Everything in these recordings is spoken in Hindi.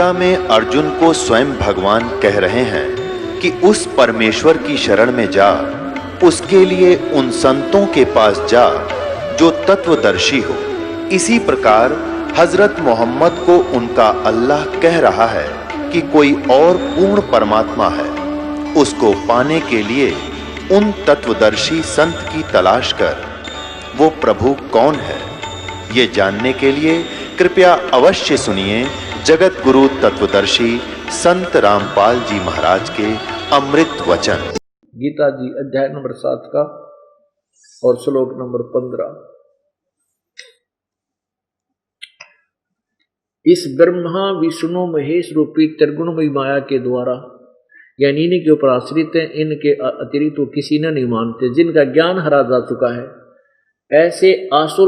गीता में अर्जुन को स्वयं भगवान कह रहे हैं कि उस परमेश्वर की शरण में जा, उसके लिए उन संतों के पास जा जो तत्वदर्शी हो। इसी प्रकार हजरत मोहम्मद को उनका अल्लाह कह रहा है कि कोई और पूर्ण परमात्मा है, उसको पाने के लिए उन तत्वदर्शी संत की तलाश कर। वो प्रभु कौन है, ये जानने के लिए कृपया अवश्य सुनिए जगत गुरु तत्वदर्शी संत रामपाल जी महाराज के अमृत वचन। गीता जी अध्याय नंबर 7 का और श्लोक नंबर 15। इस ब्रह्मा विष्णु महेश रूपी त्रिगुणमयी माया के द्वारा यानी इन्हीं के ऊपर आश्रित है, इनके अतिरिक्त तो किसी ने नहीं मानते, जिनका ज्ञान हरा जा चुका है। ऐसे आसुर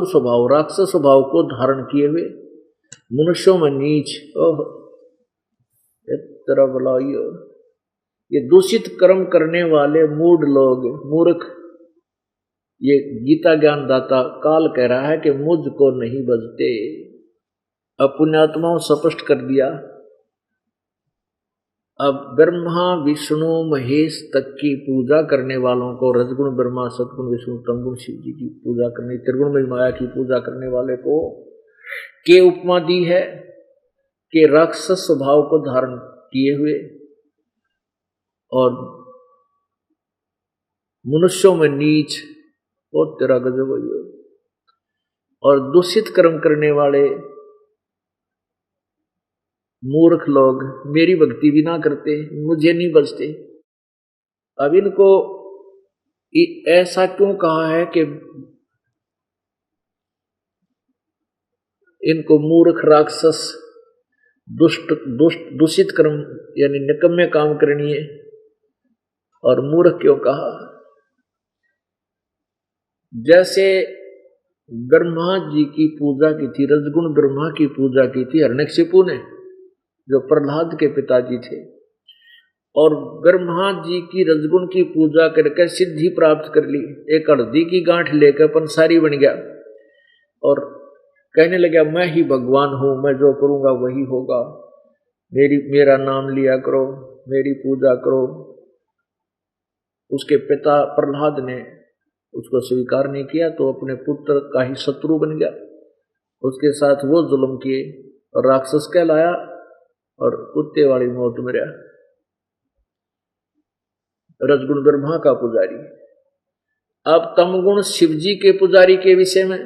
स्वभाव राक्षस स्वभाव को धारण किए हुए मनुष्यों में नीच ये दूषित कर्म करने वाले मूढ़ लोग, मूर्ख, ये गीता ज्ञान दाता काल कह रहा है कि मुझको नहीं बजते। अब पुण्यात्माओं स्पष्ट कर दिया। अब ब्रह्मा विष्णु महेश तक की पूजा करने वालों को, रजगुण ब्रह्मा सतगुण विष्णु तमगुण शिव जी की पूजा करनी, त्रिगुणमयी माया की पूजा करने वाले को के उपमा दी है कि राक्षस स्वभाव को धारण किए हुए और मनुष्यों में नीच और तेरा गजब हो, और दूषित कर्म करने वाले मूर्ख लोग मेरी भक्ति भी ना करते, मुझे नहीं बजते। अब इनको ऐसा क्यों कहा है कि इनको मूर्ख, राक्षस, दूषित कर्म यानी निकम्मे काम करनी है, और मूर्ख क्यों कहा? जैसे ब्रह्मा जी की पूजा की थी, रजगुण ब्रह्मा की पूजा की थी हिरण्यकशिपु ने, जो प्रहलाद के पिताजी थे, और ब्रह्मा जी की रजगुण की पूजा करके सिद्धि प्राप्त कर ली। एक हल्दी की गांठ लेकर पंसारी बन गया और कहने लगा मैं ही भगवान हूं, मैं जो करूंगा वही होगा, मेरा नाम लिया करो, मेरी पूजा करो। उसके पिता प्रहलाद ने उसको स्वीकार नहीं किया तो अपने पुत्र का ही शत्रु बन गया, उसके साथ वो जुल्म किए और राक्षस कहलाया और कुत्ते वाली मौत मरा। रजगुण ब्रह्मा का पुजारी। अब तमगुण शिवजी के पुजारी के विषय में,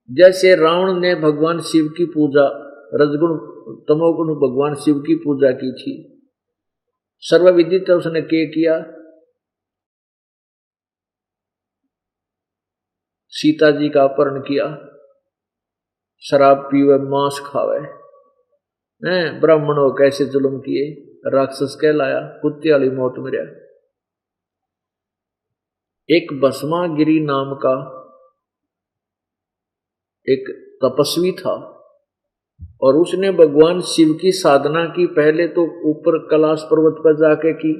जैसे रावण ने भगवान शिव की पूजा, रजगुण तमोगुण भगवान शिव की पूजा की थी, सर्वविदित उसने किया, सीता जी का अपहरण किया, शराब पीवे, मांस खावे, ब्राह्मणों कैसे जुल्म किए, राक्षस कहलाया, कुत्ते वाली मौत मरा। एक भस्मागिरी नाम का एक तपस्वी था और उसने भगवान शिव की साधना की। पहले तो ऊपर कैलाश पर्वत पर जाके की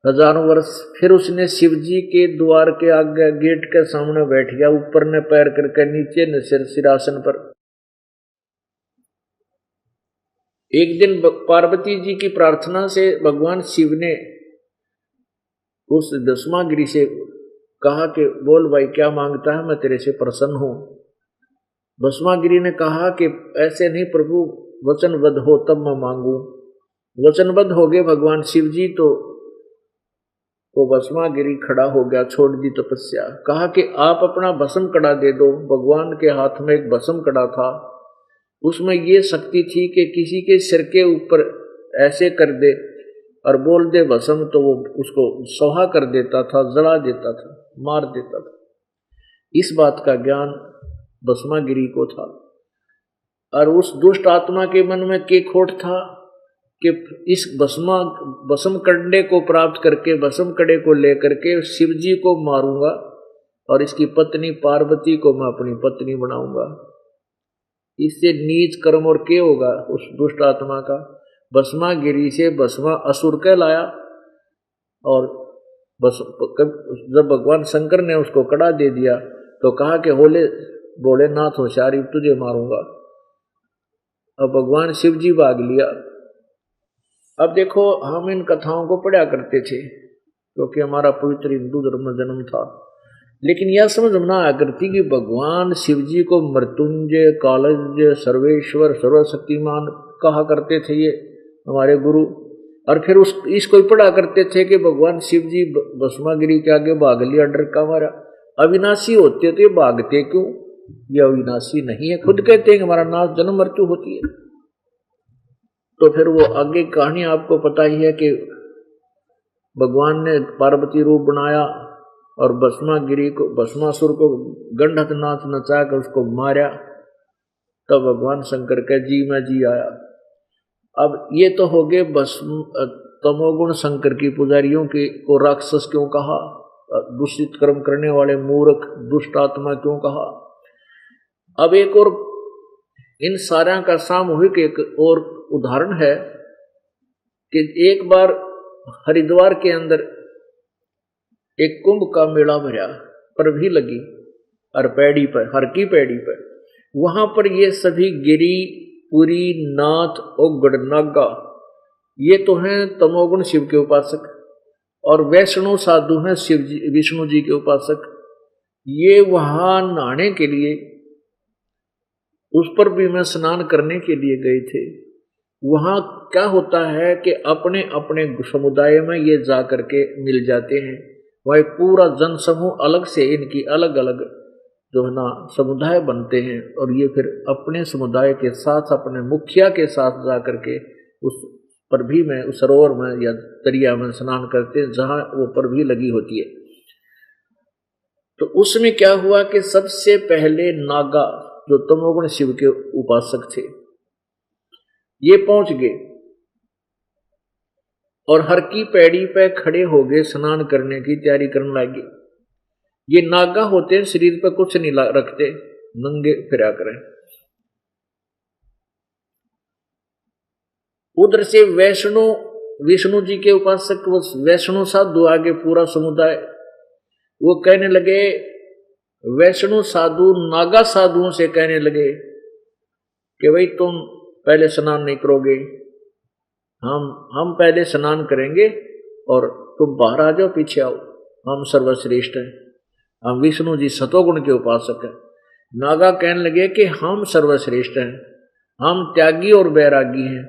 हजारों वर्ष, फिर उसने शिव जी के द्वार के आगे गेट के सामने बैठ गया, ऊपर ने पैर करके, नीचे ने सिरासन पर। एक दिन पार्वती जी की प्रार्थना से भगवान शिव ने उस भस्मागिरी से कहा कि बोल भाई क्या मांगता है, मैं तेरे से प्रसन्न हूं। भस्मागिरी ने कहा कि ऐसे नहीं प्रभु, वचनबद्ध हो तब मैं मांगू। वचनबद्ध हो गए भगवान शिव जी, तो वो भस्मागिरी खड़ा हो गया, छोड़ दी तपस्या। कहा कि आप अपना भस्म कड़ा दे दो। भगवान के हाथ में एक भस्म कड़ा था, उसमें ये शक्ति थी कि किसी के सिर के ऊपर ऐसे कर दे और बोल दे भस्म, तो वो उसको सोहा कर देता था, जला देता था, मार देता था। इस बात का ज्ञान भस्मागिरी को था, और उस दुष्ट आत्मा के मन में के खोट था कि इस भस्म कंडे को प्राप्त करके, भस्म कड़े को लेकर के शिव जी को मारूंगा और इसकी पत्नी पार्वती को मैं अपनी पत्नी बनाऊंगा। इससे नीच कर्म और क्या होगा उस दुष्ट आत्मा का? भस्मागिरी से भस्मा असुर कहलाया, और जब भगवान शंकर ने उसको कड़ा दे दिया तो कहा कि भोलेनाथ होशियारी, तुझे मारूंगा। अब भगवान शिव जी भाग लिया। अब देखो, हम इन कथाओं को पढ़ा करते थे क्योंकि हमारा पवित्र हिंदू धर्म में जन्म था, लेकिन यह समझ ना आ करती कि भगवान शिव जी को मृत्युंजय, कालज्ञ, सर्वेश्वर, सर्वशक्तिमान कहा करते थे ये हमारे गुरु। और फिर इसको ही पढ़ा करते थे कि भगवान शिव जी भस्मागिरी के आगे भाग लिया, डर का मारा। अविनाशी होते तो ये भागते क्यों? ये अविनाशी नहीं है, खुद कहते हैं कि हमारा नाश जन्म मृत्यु होती है। तो फिर वो आगे कहानी आपको पता ही है कि भगवान ने पार्वती रूप बनाया और भस्मासुर को गंडक नाच नचा कर उसको मारा। तब भगवान शंकर का जी में जी आया। अब ये तो हो गए तमोगुण शंकर की पुजारियों की को राक्षस क्यों कहा, दूषित कर्म करने वाले मूर्ख दुष्ट आत्मा क्यों कहा। अब एक और इन सारा का सामूहिक एक और उदाहरण है कि एक बार हरिद्वार के अंदर एक कुंभ का मेला भरा, पर भी लगी हर की पैड़ी पर। वहां पर ये सभी गिरी, पुरी, नाथ और गढ़नागा ये तो हैं तमोगुण शिव के उपासक, और वैष्णव साधु हैं विष्णु जी के उपासक। ये वहां नहाने के लिए, उस पर भी मैं स्नान करने के लिए गए थे। वहां क्या होता है कि अपने अपने समुदाय में ये जा करके मिल जाते हैं। वह पूरा जन समूह अलग से इनकी अलग अलग जो है ना समुदाय बनते हैं, और ये फिर अपने समुदाय के साथ अपने मुखिया के साथ जा करके उस परभी में, उस सरोवर में या दरिया में स्नान करते हैं जहां वो परभी लगी होती है। तो उसमें क्या हुआ कि सबसे पहले नागा जो तमोगुण शिव के उपासक थे ये पहुंच गए और हर की पैड़ी पे खड़े हो गए, स्नान करने की तैयारी करने लगे। ये नागा होते हैं, शरीर पे कुछ नहीं रखते, नंगे फिरा करें। उधर से विष्णु जी के उपासक, वो वैष्णव साधु आगे पूरा समुदाय, वो कहने लगे, वैष्णव साधु नागा साधुओं से कहने लगे कि भाई तुम पहले स्नान नहीं करोगे, हम पहले स्नान करेंगे और तुम बाहर आ जाओ, पीछे आओ, हम सर्वश्रेष्ठ हैं, हम विष्णु जी सतोगुण के उपासक हैं। नागा कहने लगे कि हम सर्वश्रेष्ठ हैं, हम त्यागी और बैरागी हैं,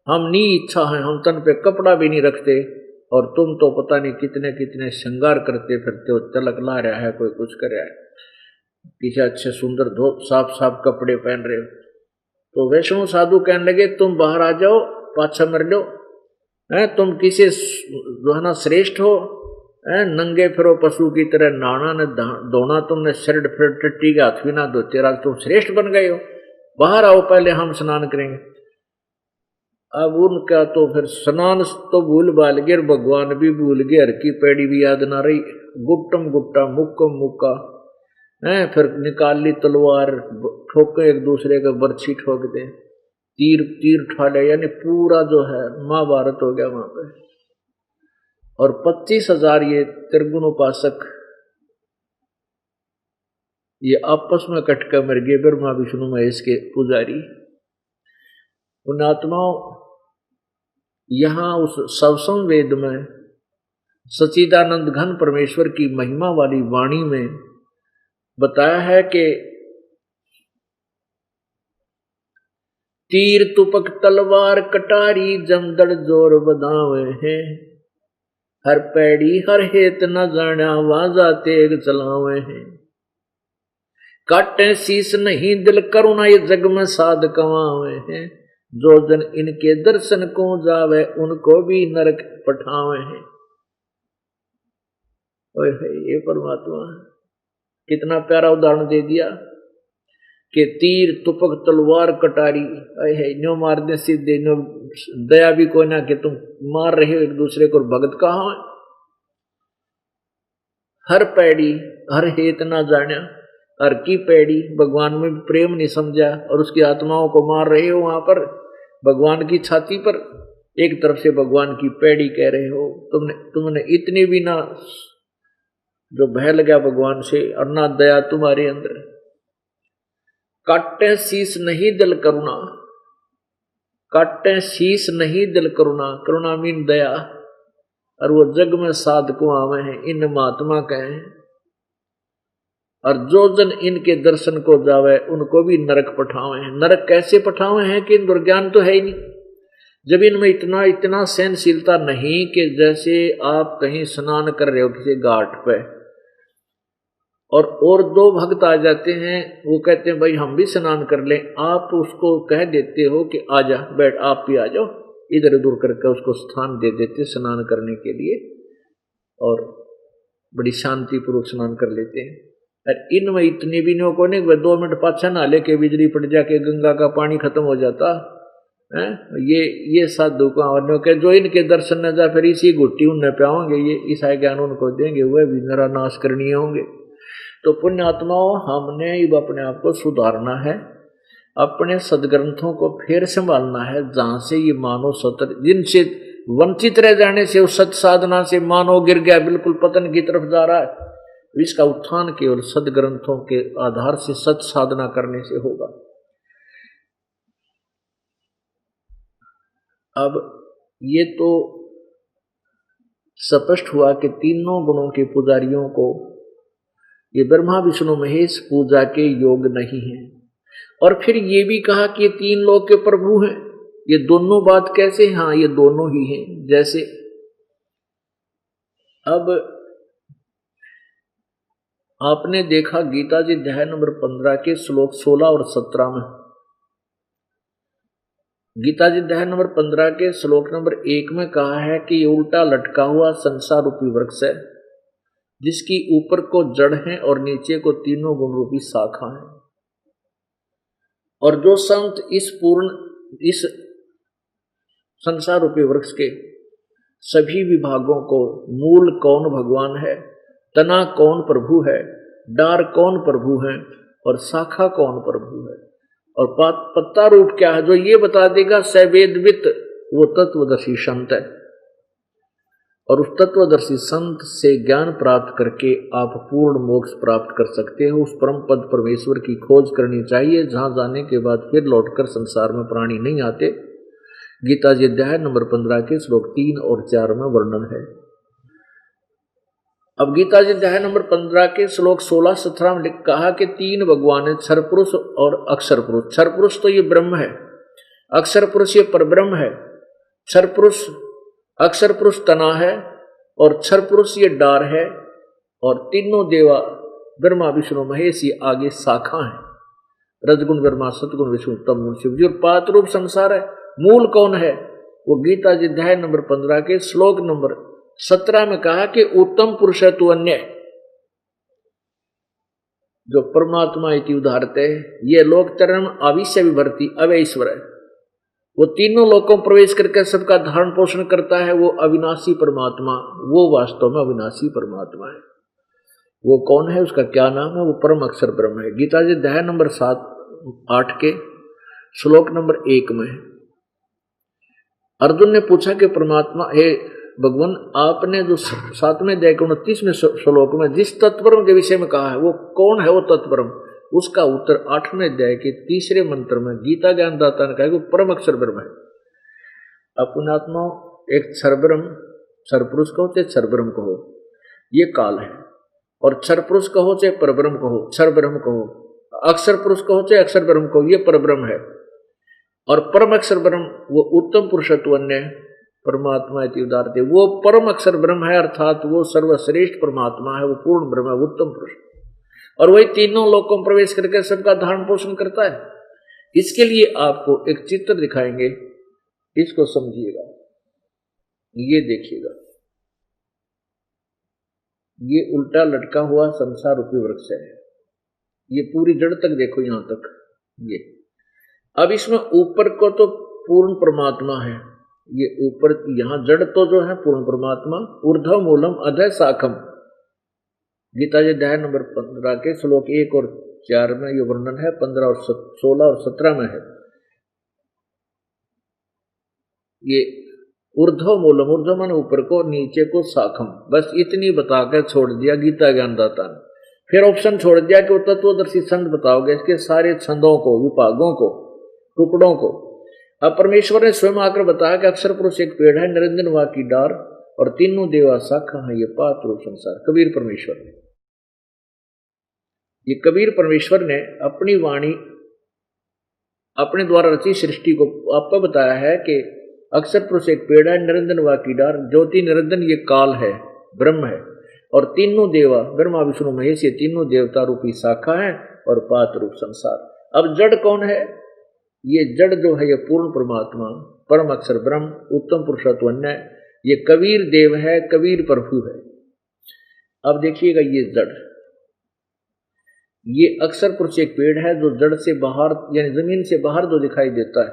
हम नी इच्छा हैं, हम तन पे कपड़ा भी नहीं रखते, और तुम तो पता नहीं कितने कितने श्रृंगार करते फिरते हो, तिलक ला रहा है, कोई कुछ कर रहा है, पीछे अच्छे सुंदर धोप साफ साफ कपड़े पहन रहे हो। तो वैष्णव साधु कहने लगे तुम बाहर आ जाओ, पाछा मर लो, तुम किसी जो है ना श्रेष्ठ हो, नंगे फिरो पशु की तरह, नाना ने धोना तुमने शर्ट फिर टट्टी के हाथ भी ना धोते, आज तुम श्रेष्ठ बन गए हो, बाहर आओ पहले हम स्नान करेंगे। अब उनका तो फिर स्नान तो भूल भाल गए, भगवान भी भूल गए, हर की पैड़ी भी याद ना रही, गुट्टम गुट्टा मुक्कम मुक्का, फिर निकाल ली तलवार, ठोके एक दूसरे का बर्छी ठोक दे, तीर ठाले, यानी पूरा जो है महाभारत हो गया वहां पे। और 25,000 ये त्रिगुण उपासक ये आपस में कटकर मर गए, ब्रह्मा विष्णु महेश के पुजारी। उन आत्माओं यहां उस सवसम वेद में सच्चिदानंद घन परमेश्वर की महिमा वाली वाणी में बताया है कि तीर तुपक तलवार कटारी जमदड़ जोर बदावे हैं, हर पैड़ी हर हेत न जाना वाजा तेग चलावे हैं, काटे शीस नहीं दिल करुणा ये जग में साध कमावे हैं, जो जन इनके दर्शन को जावे उनको भी नरक पठावे हैं। ओए ये परमात्मा कितना प्यारा उदाहरण दे दिया कि तीर तुपक तलवार कटारी, न्यो मारने सीधे, न्यो दया भी कोई ना कि तुम मार रहे हो एक दूसरे को, भगत कहाँ है। हर पैड़ी हर हेत ना जाना, हर की पैड़ी भगवान में प्रेम नहीं समझा और उसकी आत्माओं को मार रहे हो वहां पर भगवान की छाती पर, एक तरफ से भगवान की पैड़ी कह रहे हो। तुमने इतनी भी ना जो भय लगा भगवान से, और ना दया तुम्हारे अंदर। काटे शीस नहीं दिल करुणा, काटे शीश नहीं दिल करुणा, करुणा मीन दया, और वो जग में साधकों आवे हैं इन महात्मा कहे, और जो जन इनके दर्शन को जावे उनको भी नरक पठावे हैं। नरक कैसे पठावे हैं कि इनको ज्ञान तो है ही नहीं, जब इनमें इतना इतना सहनशीलता नहीं कि जैसे आप कहीं स्नान कर रहे हो किसी घाट पे और दो भक्त आ जाते हैं, वो कहते हैं भाई हम भी स्नान कर लें, आप उसको कह देते हो कि आजा बैठ, आप भी आ जाओ, इधर उधर करके उसको स्थान दे देते स्नान करने के लिए, और बड़ी शांतिपूर्वक स्नान कर लेते हैं। और इनमें इतने भी नहीं को नहीं 2 मिनट पाछा ना लेके बिजली पड़ जाके गंगा का पानी खत्म हो जाता है। ये साधु का के जो इनके दर्शन न जा फिर इसी घुट्टी उन्हें पाओगे, ये ईसाई ज्ञान उनको देंगे, वह भी नरा नाश करनी होंगे। तो पुण्यात्माओं, हमने अपने आप को सुधारना है, अपने सदग्रंथों को फिर संभालना है, जहां से ये मानव सतर जिनसे वंचित रह जाने से उस सत साधना से मानव गिर गया, बिल्कुल पतन की तरफ जा रहा है। इसका उत्थान केवल सदग्रंथों के आधार से सत साधना करने से होगा। अब ये तो स्पष्ट हुआ कि तीनों गुणों के पुजारियों को ये ब्रह्मा विष्णु महेश पूजा के योग नहीं है। और फिर ये भी कहा कि 3 लोक के प्रभु हैं। ये दोनों बात कैसे? हाँ, ये दोनों ही हैं। जैसे अब आपने देखा गीता जी अध्याय नंबर 15 के श्लोक 16 और 17 में, गीता जी अध्याय नंबर 15 के श्लोक नंबर 1 में कहा है कि ये उल्टा लटका हुआ संसार रूपी वृक्ष है, जिसकी ऊपर को जड़ है और नीचे को तीनों गुण रूपी शाखा है। और जो संत इस संसार रूपी वृक्ष के सभी विभागों को, मूल कौन भगवान है, तना कौन प्रभु है, डार कौन प्रभु है और शाखा कौन प्रभु है और पत्ता रूप क्या है, जो ये बता देगा सवेदवित, वो तत्वदर्शी संत है। और उस तत्वदर्शी संत से ज्ञान प्राप्त करके आप पूर्ण मोक्ष प्राप्त कर सकते हो। उस परम पद परमेश्वर की खोज करनी चाहिए, जहां जाने के बाद फिर लौटकर संसार में प्राणी नहीं आते। गीता जी अध्याय नंबर 15 के श्लोक 3 और 4 में वर्णन है। अब गीता जी अध्याय नंबर 15 के श्लोक 16-17 में कहा कि 3 भगवान है, क्षर पुरुष और अक्षर पुरुष। क्षर पुरुष तो ये ब्रह्म है, अक्षर पुरुष ये परब्रह्म है। क्षर पुरुष, अक्षर पुरुष तना है और क्षर पुरुष ये डार है, और तीनों देवा ब्रह्मा विष्णु महेश ये आगे शाखा है। रजगुण ब्रह्मा, सतगुण विष्णु, तमगुण शिव जी, और पात रूप संसार है। मूल कौन है? वो गीता जी अध्याय नंबर 15 के श्लोक नंबर 17 में कहा कि उत्तम पुरुष है तू अन्य, जो परमात्मा इति उदाहरते, ये लोक चरण आविश्य विभर्ति अवैश्वर है। वो तीनों लोकों प्रवेश करके सबका धारण पोषण करता है। वो अविनाशी परमात्मा, वो वास्तव में अविनाशी परमात्मा है। वो कौन है? उसका क्या नाम है? वो परम अक्षर ब्रह्म है। गीता जी अध्याय नंबर 7-8 के श्लोक नंबर 1 में अर्जुन ने पूछा कि परमात्मा, हे भगवान, आपने जो 7वें अध्याय के 29वें श्लोक में जिस तत्परम के विषय में कहा है, वो कौन है वो तत्परम? उसका उत्तर 8वें अध्याय के 3रे मंत्र में गीता ज्ञानदाता ने कहा कि वो परम अक्षर ब्रह्म है। अपनात्मा एक क्षरब्रह्म, क्षर पुरुष कहो चाहे क्षर ब्रह्म कहो, ये काल है। और क्षर पुरुष कहो चाहे परब्रह्म कहो, क्षर ब्रह्म कहो, अक्षर पुरुष कहो चाहे अक्षर ब्रह्म कहो, ये परब्रह्म है। और परम अक्षर ब्रह्म वो उत्तम पुरुषत्व अन्य परमात्मा इति उदाहरते, वो परम अक्षर ब्रह्म है, अर्थात वो सर्वश्रेष्ठ परमात्मा है, वो पूर्ण ब्रह्म है, उत्तम पुरुष। और वही तीनों लोकों में प्रवेश करके सबका धारण पोषण करता है। इसके लिए आपको एक चित्र दिखाएंगे, इसको समझिएगा। ये देखिएगा, ये उल्टा लटका हुआ संसार रूपी वृक्ष है। ये पूरी जड़ तक देखो, यहां तक ये। अब इसमें ऊपर को तो पूर्ण परमात्मा है, ये ऊपर यहां जड़ तो जो है पूर्ण परमात्मा। ऊर्ध्व मूलम अधः शाखम, गीता जी अध्याय नंबर 15 के श्लोक 1 और 4 में ये वर्णन है। 15 और 16 और 17 में है ये ऊर्ध्व मूलम, ऊर्ध्व माने ऊपर को, नीचे को शाखम। बस इतनी बताकर छोड़ दिया गीता ज्ञानदाता ने। फिर ऑप्शन छोड़ दिया कि वो तत्वदर्शी छंद बताओगे, इसके सारे छंदों को, विभागों को, टुकड़ों को। अब परमेश्वर ने स्वयं आकर बताया कि अक्षर पुरुष एक पेड़ है, निरंजन वा की डार और तीनों देवा शाखा है, ये पात रूप संसार। कबीर परमेश्वर ने, ये कबीर परमेश्वर ने अपनी वाणी अपने द्वारा रची सृष्टि को आपको बताया है कि अक्षर पुरुष एक पेड़ है, निरंजन वा की डार, ज्योति निरंजन ये काल है, ब्रह्म है, और तीनों देवा ब्रह्मा विष्णु महेश ये तीनों देवता रूपी शाखा है, और पात रूप संसार। अब जड़ कौन है? ये जड़ जो है ये पूर्ण परमात्मा, परम अक्षर ब्रह्म, उत्तम पुरुषत्वन्य, ये कबीर देव है, कबीर प्रभु है। अब देखिएगा ये जड़, ये अक्षर पुरुष एक पेड़ है जो जड़ से बाहर यानी जमीन से बाहर जो दिखाई देता है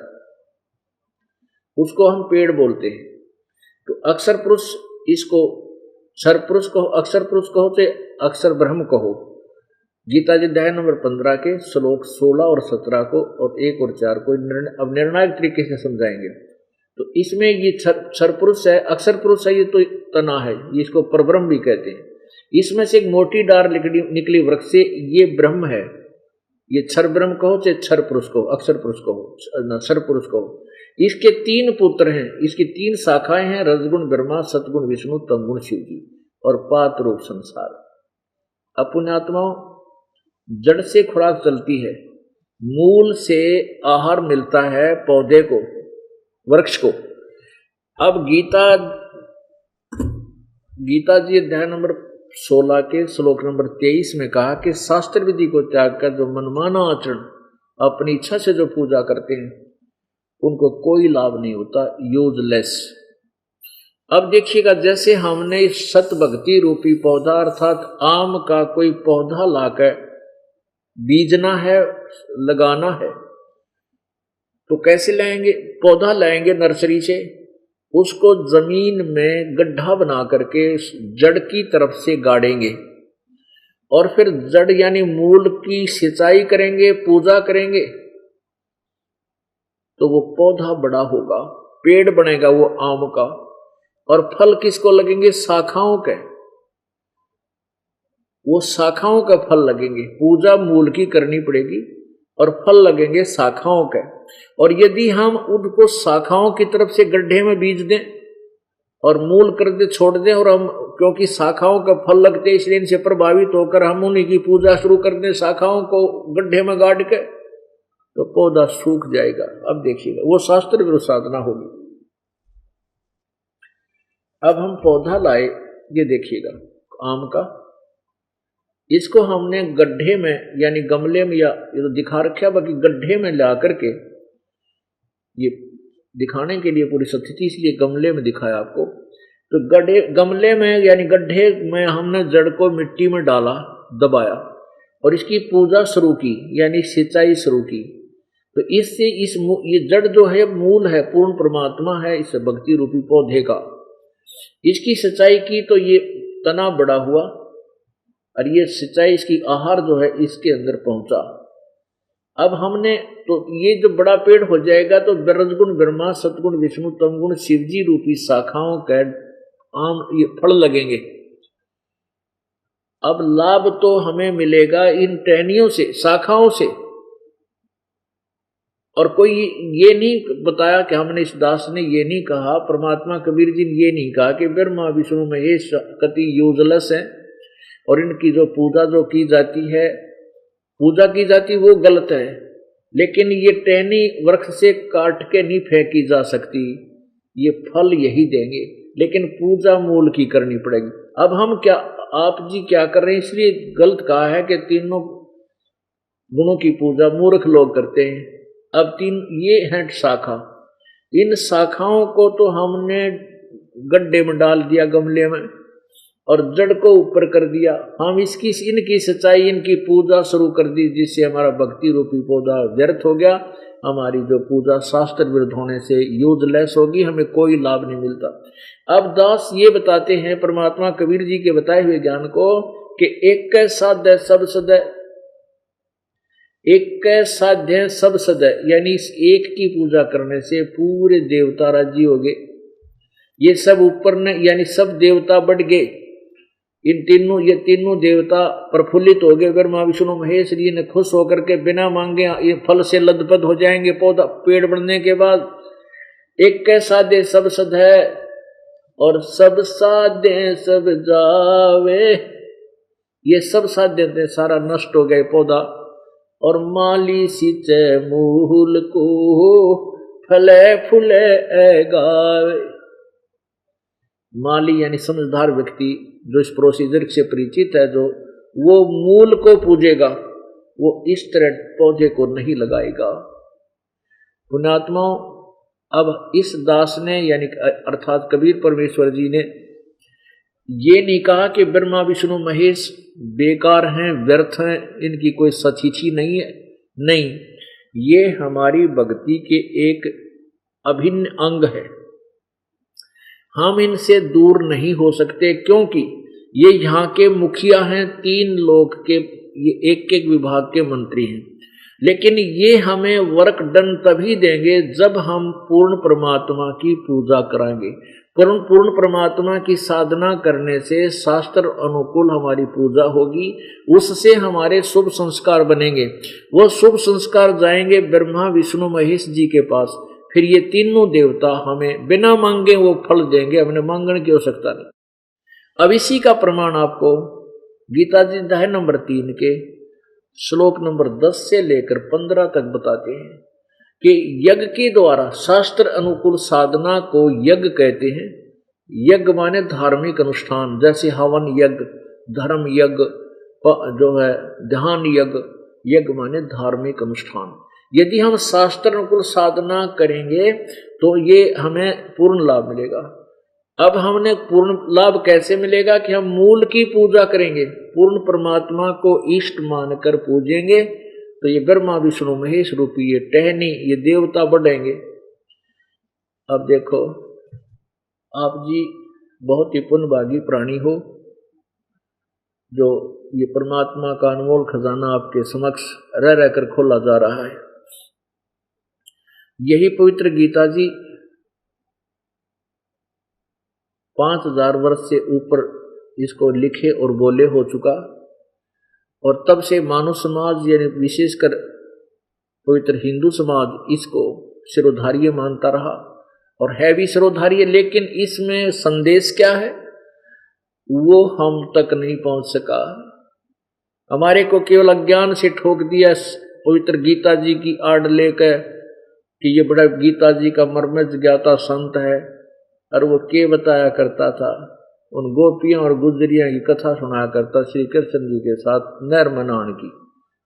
उसको हम पेड़ बोलते हैं। तो अक्षर पुरुष, इसको क्षर पुरुष कहो, अक्षर पुरुष कहो तो अक्षर ब्रह्म कहो। गीता जी अध्याय नंबर 15 के श्लोक 16 और 17 को और 1 और 4 को अब निर्णायक तरीके से समझाएंगे। तो इसमें ये क्षर पुरुष है, अक्षर पुरुष है, ये तो तना है, ये इसको परब्रह्म भी कहते हैं। इसमें से एक मोटी डार निकली वृक्ष से, ये ब्रह्म है, ये क्षर ब्रह्म कहो चाहे क्षर पुरुष कहो, अक्षर पुरुष कहो, क्षर पुरुष कहो। इसके 3 पुत्र हैं, इसकी 3 शाखाएं हैं, रजगुण ब्रह्मा, सतगुण विष्णु, तमगुण शिव जी, और पात रूप संसार। अपुण्यात्माओं, जड़ से खुराक चलती है, मूल से आहार मिलता है पौधे को, वृक्ष को। अब गीता जी अध्याय नंबर 16 के श्लोक नंबर 23 में कहा कि शास्त्र विधि को त्याग कर जो मनमाना आचरण अपनी इच्छा से जो पूजा करते हैं उनको कोई लाभ नहीं होता, यूजलेस। अब देखिएगा, जैसे हमने सत भक्ति रूपी पौधा अर्थात आम का कोई पौधा लाकर बीजना है, लगाना है, तो कैसे लाएंगे? पौधा लाएंगे नर्सरी से, उसको जमीन में गड्ढा बना करके जड़ की तरफ से गाड़ेंगे और फिर जड़ यानी मूल की सिंचाई करेंगे, पूजा करेंगे, तो वो पौधा बड़ा होगा, पेड़ बनेगा वो आम का। और फल किसको लगेंगे? शाखाओं के, वो शाखाओं का फल लगेंगे। पूजा मूल की करनी पड़ेगी और फल लगेंगे शाखाओं के। और यदि हम उनको शाखाओं की तरफ से गड्ढे में बीज दें और मूल कर दे, छोड़ दें, और हम क्योंकि शाखाओं का फल लगते इसलिए इनसे प्रभावित होकर हम उन्हीं की पूजा शुरू कर दें शाखाओं को गड्ढे में गाड़ के, तो पौधा सूख जाएगा। अब देखिएगा, वो शास्त्र विरुद्ध साधना होगी। अब हम पौधा लाए, ये देखिएगा आम का, इसको हमने गड्ढे में यानी गमले में, या ये तो दिखा रखा, बाकी गड्ढे में ला करके, ये दिखाने के लिए पूरी स्थिति इसलिए गमले में दिखाया आपको। तो गमले में यानी गड्ढे में हमने जड़ को मिट्टी में डाला, दबाया, और इसकी पूजा शुरू की यानी सिंचाई शुरू की। तो इससे ये जड़ जो है मूल है, पूर्ण परमात्मा है, इस भक्ति रूपी पौधे का। इसकी सिंचाई की तो ये तना बड़ा हुआ, और ये सिंचाई, इसकी आहार जो है इसके अंदर पहुंचा। अब हमने तो ये जो बड़ा पेड़ हो जाएगा तो रजगुण ब्रह्मा, सतगुण विष्णु, तमगुण शिवजी रूपी शाखाओं के आम ये फल लगेंगे। अब लाभ तो हमें मिलेगा इन टहनियों से, शाखाओं से। और कोई ये नहीं बताया कि हमने, इस दास ने ये नहीं कहा, परमात्मा कबीर जी ने ये नहीं कहा कि ब्रह्मा विष्णु महेश कति यूजलेस है और इनकी जो पूजा जो की जाती है, वो गलत है। लेकिन ये टहनी वृक्ष से काट के नहीं फेंकी जा सकती, ये फल यही देंगे, लेकिन पूजा मूल की करनी पड़ेगी। अब हम क्या, आप जी क्या कर रहे हैं? इसलिए गलत कहा है कि तीनों गुणों की पूजा मूर्ख लोग करते हैं। अब ये हैं शाखा, इन शाखाओं को तो हमने गड्ढे में डाल दिया, गमले में, और जड़ को ऊपर कर दिया। हम इनकी सच्चाई, इनकी पूजा शुरू कर दी, जिससे हमारा भक्ति रूपी पौधा व्यर्थ हो गया। हमारी जो पूजा शास्त्र विरुद्ध होने से यूजलेस होगी, हमें कोई लाभ नहीं मिलता। अब दास ये बताते हैं परमात्मा कबीर जी के बताए हुए ज्ञान को कि एक साध्य सब सदय, एक साध्य सब सदय, यानी इस एक की पूजा करने से पूरे देवता राजी हो गए। ये सब ऊपर ने यानी सब देवता बढ़ गए, ये तीनों देवता प्रफुल्लित हो गए। ब्रह्मा विष्णु महेश जी ने खुश होकर के बिना मांगे ये फल से लदपद हो जाएंगे, पौधा पेड़ बढ़ने के बाद। एक कै साधे सब सद है, और सब साधे सब जावे। ये सब साधे थे, सारा नष्ट हो गए पौधा। और माली सिंचे मूल को, फले फूले गावे। माली यानी समझदार व्यक्ति जो इस प्रोसीजर से परिचित है, जो वो मूल को पूजेगा, वो इस तरह पौधे को नहीं लगाएगा। पुण्यात्माओं, अब इस दास ने यानी अर्थात कबीर परमेश्वर जी ने ये नहीं कहा कि ब्रह्मा विष्णु महेश बेकार हैं, व्यर्थ हैं, इनकी कोई सचीची नहीं है। नहीं, ये हमारी भक्ति के एक अभिन्न अंग है। हम इनसे दूर नहीं हो सकते, क्योंकि ये यहाँ के मुखिया हैं, 3 लोक के, ये एक एक विभाग के मंत्री हैं। लेकिन ये हमें वर्क डन तभी देंगे जब हम पूर्ण परमात्मा की पूजा कराएंगे। पूर्ण परमात्मा की साधना करने से शास्त्र अनुकूल हमारी पूजा होगी, उससे हमारे शुभ संस्कार बनेंगे। वो शुभ संस्कार जाएंगे ब्रह्मा विष्णु महेश जी के पास। फिर ये तीनों देवता हमें बिना मांगे वो फल देंगे, हमने मांगने की आवश्यकता नहीं। अब इसी का प्रमाण आपको गीता जी अध्याय नंबर 3 के श्लोक नंबर 10 से लेकर 15 तक बताते हैं कि यज्ञ के द्वारा शास्त्र अनुकूल साधना को यज्ञ कहते हैं। यज्ञ माने धार्मिक अनुष्ठान, जैसे हवन यज्ञ, धर्म यज्ञ, जो है ध्यान यज्ञ। यज्ञ माने धार्मिक अनुष्ठान। यदि हम शास्त्र अनुकूल साधना करेंगे तो ये हमें पूर्ण लाभ मिलेगा। अब हमने पूर्ण लाभ कैसे मिलेगा कि हम मूल की पूजा करेंगे, पूर्ण परमात्मा को इष्ट मानकर पूजेंगे, तो ये ब्रह्मा विष्णु महेश रूपी ये टहनी, ये देवता बढ़ेंगे। अब देखो, आप जी बहुत ही पुण्यभागी प्राणी हो, जो ये परमात्मा का अनमोल खजाना आपके समक्ष रह रहकर खोला जा रहा है। यही पवित्र गीता जी 5000 वर्ष से ऊपर इसको लिखे और बोले हो चुका, और तब से मानव समाज यानी विशेषकर पवित्र हिंदू समाज इसको सिरोधार्य मानता रहा, और है भी सिरोधार्य। लेकिन इसमें संदेश क्या है वो हम तक नहीं पहुंच सका। हमारे को केवल अज्ञान से ठोक दिया पवित्र गीता जी की आड़ लेकर कि ये बड़ा गीता जी का मर्म ज्ञाता संत है, और वो के बताया करता था, उन गोपियों और गुजरियों की कथा सुनाया करता श्री कृष्ण जी के साथ नर मनान की।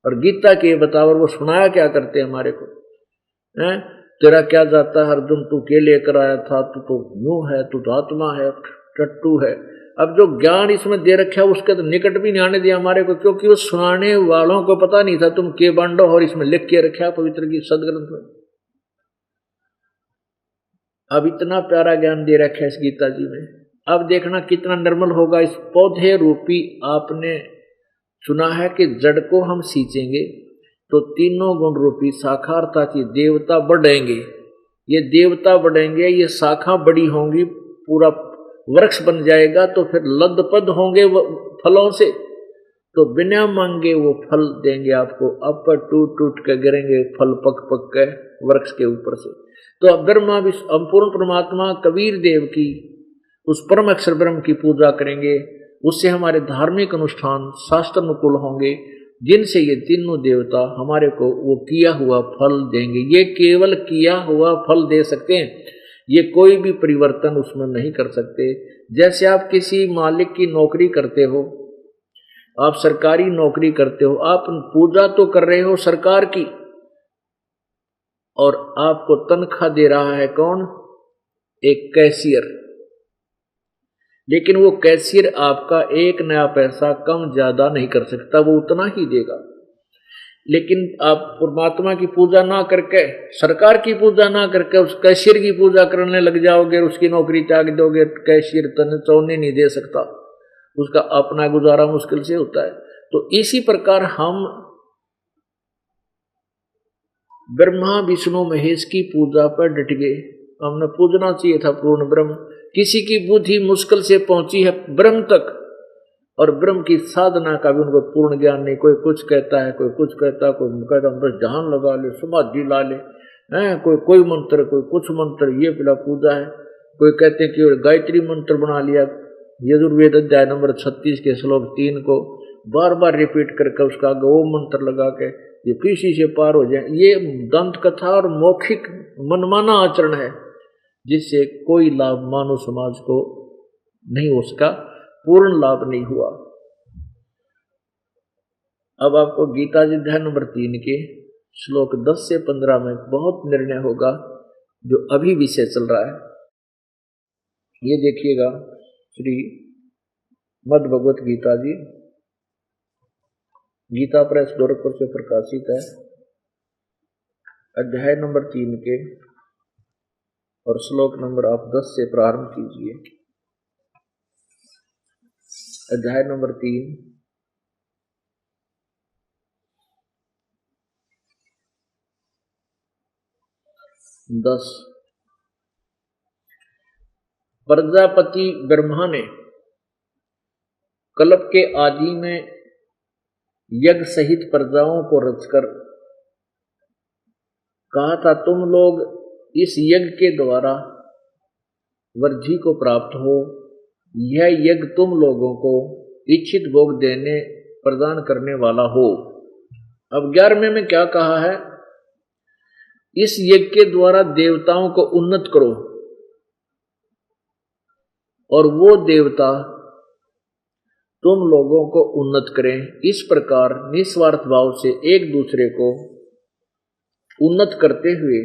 और गीता के बतावर वो सुनाया क्या करते हमारे को, हैं? तेरा क्या जाता है हरदम, तू के लेकर आया था, तू तो यूं है, तू तो आत्मा है, टट्टू है। अब जो ज्ञान इसमें दे रखा है उसके तो निकट भी नहीं आने दिया हमारे को, क्योंकि वो सुनाने वालों को पता नहीं था तुम के बांडो, और इसमें लिख के रखा पवित्र की सदग्रंथ में। अब इतना प्यारा ज्ञान दे रखा है इस गीता जी में। अब देखना कितना निर्मल होगा। इस पौधे रूपी आपने सुना है कि जड़ को हम सींचेंगे तो तीनों गुण रूपी साकारता की देवता बढ़ेंगे। ये देवता बढ़ेंगे, ये शाखा बड़ी होंगी, पूरा वृक्ष बन जाएगा, तो फिर लदपद होंगे फलों से, तो बिना मांगे वो फल देंगे आपको। अब पर टूट टूट के गिरेंगे फल पक पक के वृक्ष के ऊपर से। तो अब ब्रह्मा पूर्ण परमात्मा कबीर देव की उस परम अक्षर ब्रह्म की पूजा करेंगे, उससे हमारे धार्मिक अनुष्ठान शास्त्र अनुकूल होंगे, जिनसे ये तीनों देवता हमारे को वो किया हुआ फल देंगे। ये केवल किया हुआ फल दे सकते हैं, ये कोई भी परिवर्तन उसमें नहीं कर सकते। जैसे आप किसी मालिक की नौकरी करते हो, आप सरकारी नौकरी करते हो, आप पूजा तो कर रहे हो सरकार की, और आपको तनख्वाह दे रहा है कौन? एक कैशियर। लेकिन वो कैशियर आपका एक नया पैसा कम ज्यादा नहीं कर सकता, वो उतना ही देगा। लेकिन आप परमात्मा की पूजा ना करके, सरकार की पूजा ना करके उस कैशियर की पूजा करने लग जाओगे, उसकी नौकरी त्याग दोगे, कैशियर तनख्वाह नहीं दे सकता, उसका अपना गुजारा मुश्किल से होता है। तो इसी प्रकार हम ब्रह्मा विष्णु महेश की पूजा पर डट गए। हमने पूजना चाहिए था पूर्ण ब्रह्म। किसी की बुद्धि मुश्किल से पहुंची है ब्रह्म तक, और ब्रह्म की साधना का भी उनको पूर्ण ज्ञान नहीं। कोई कुछ कहता है, कोई कुछ कहता है, कोई कहता है बस ध्यान लगा ले, समाधि ला ले, है, कोई मंत्र, कोई कुछ मंत्र, ये पिला पूजा है। कोई कहते हैं कि गायत्री मंत्र बना लिया, यजुर्वेद अध्याय नंबर 36 के श्लोक 3 को बार बार रिपीट करके उसका आगे वो मंत्र लगा के ये किसी से पार हो जाए। ये दंत कथा और मौखिक मनमाना आचरण है, जिससे कोई लाभ मानव समाज को नहीं, उसका पूर्ण लाभ नहीं हुआ। अब आपको गीता जी अध्याय नंबर 3 के श्लोक 10 से 15 में बहुत निर्णय होगा, जो अभी विषय चल रहा है। ये देखिएगा, श्री मद् भगवत गीता जी, गीता प्रेस गोरखपुर से प्रकाशित है, अध्याय नंबर 3 के और श्लोक नंबर आप 10 से प्रारंभ कीजिए। अध्याय नंबर 3 10। प्रजापति ब्रह्मा ने कल्प के आदि में यज्ञ सहित प्रजाओं को रचकर कहा था, तुम लोग इस यज्ञ के द्वारा वृद्धि को प्राप्त हो। यह यज्ञ तुम लोगों को इच्छित भोग देने प्रदान करने वाला हो। अब 11वें में क्या कहा है? इस यज्ञ के द्वारा देवताओं को उन्नत करो और वो देवता तुम लोगों को उन्नत करें। इस प्रकार निस्वार्थ भाव से एक दूसरे को उन्नत करते हुए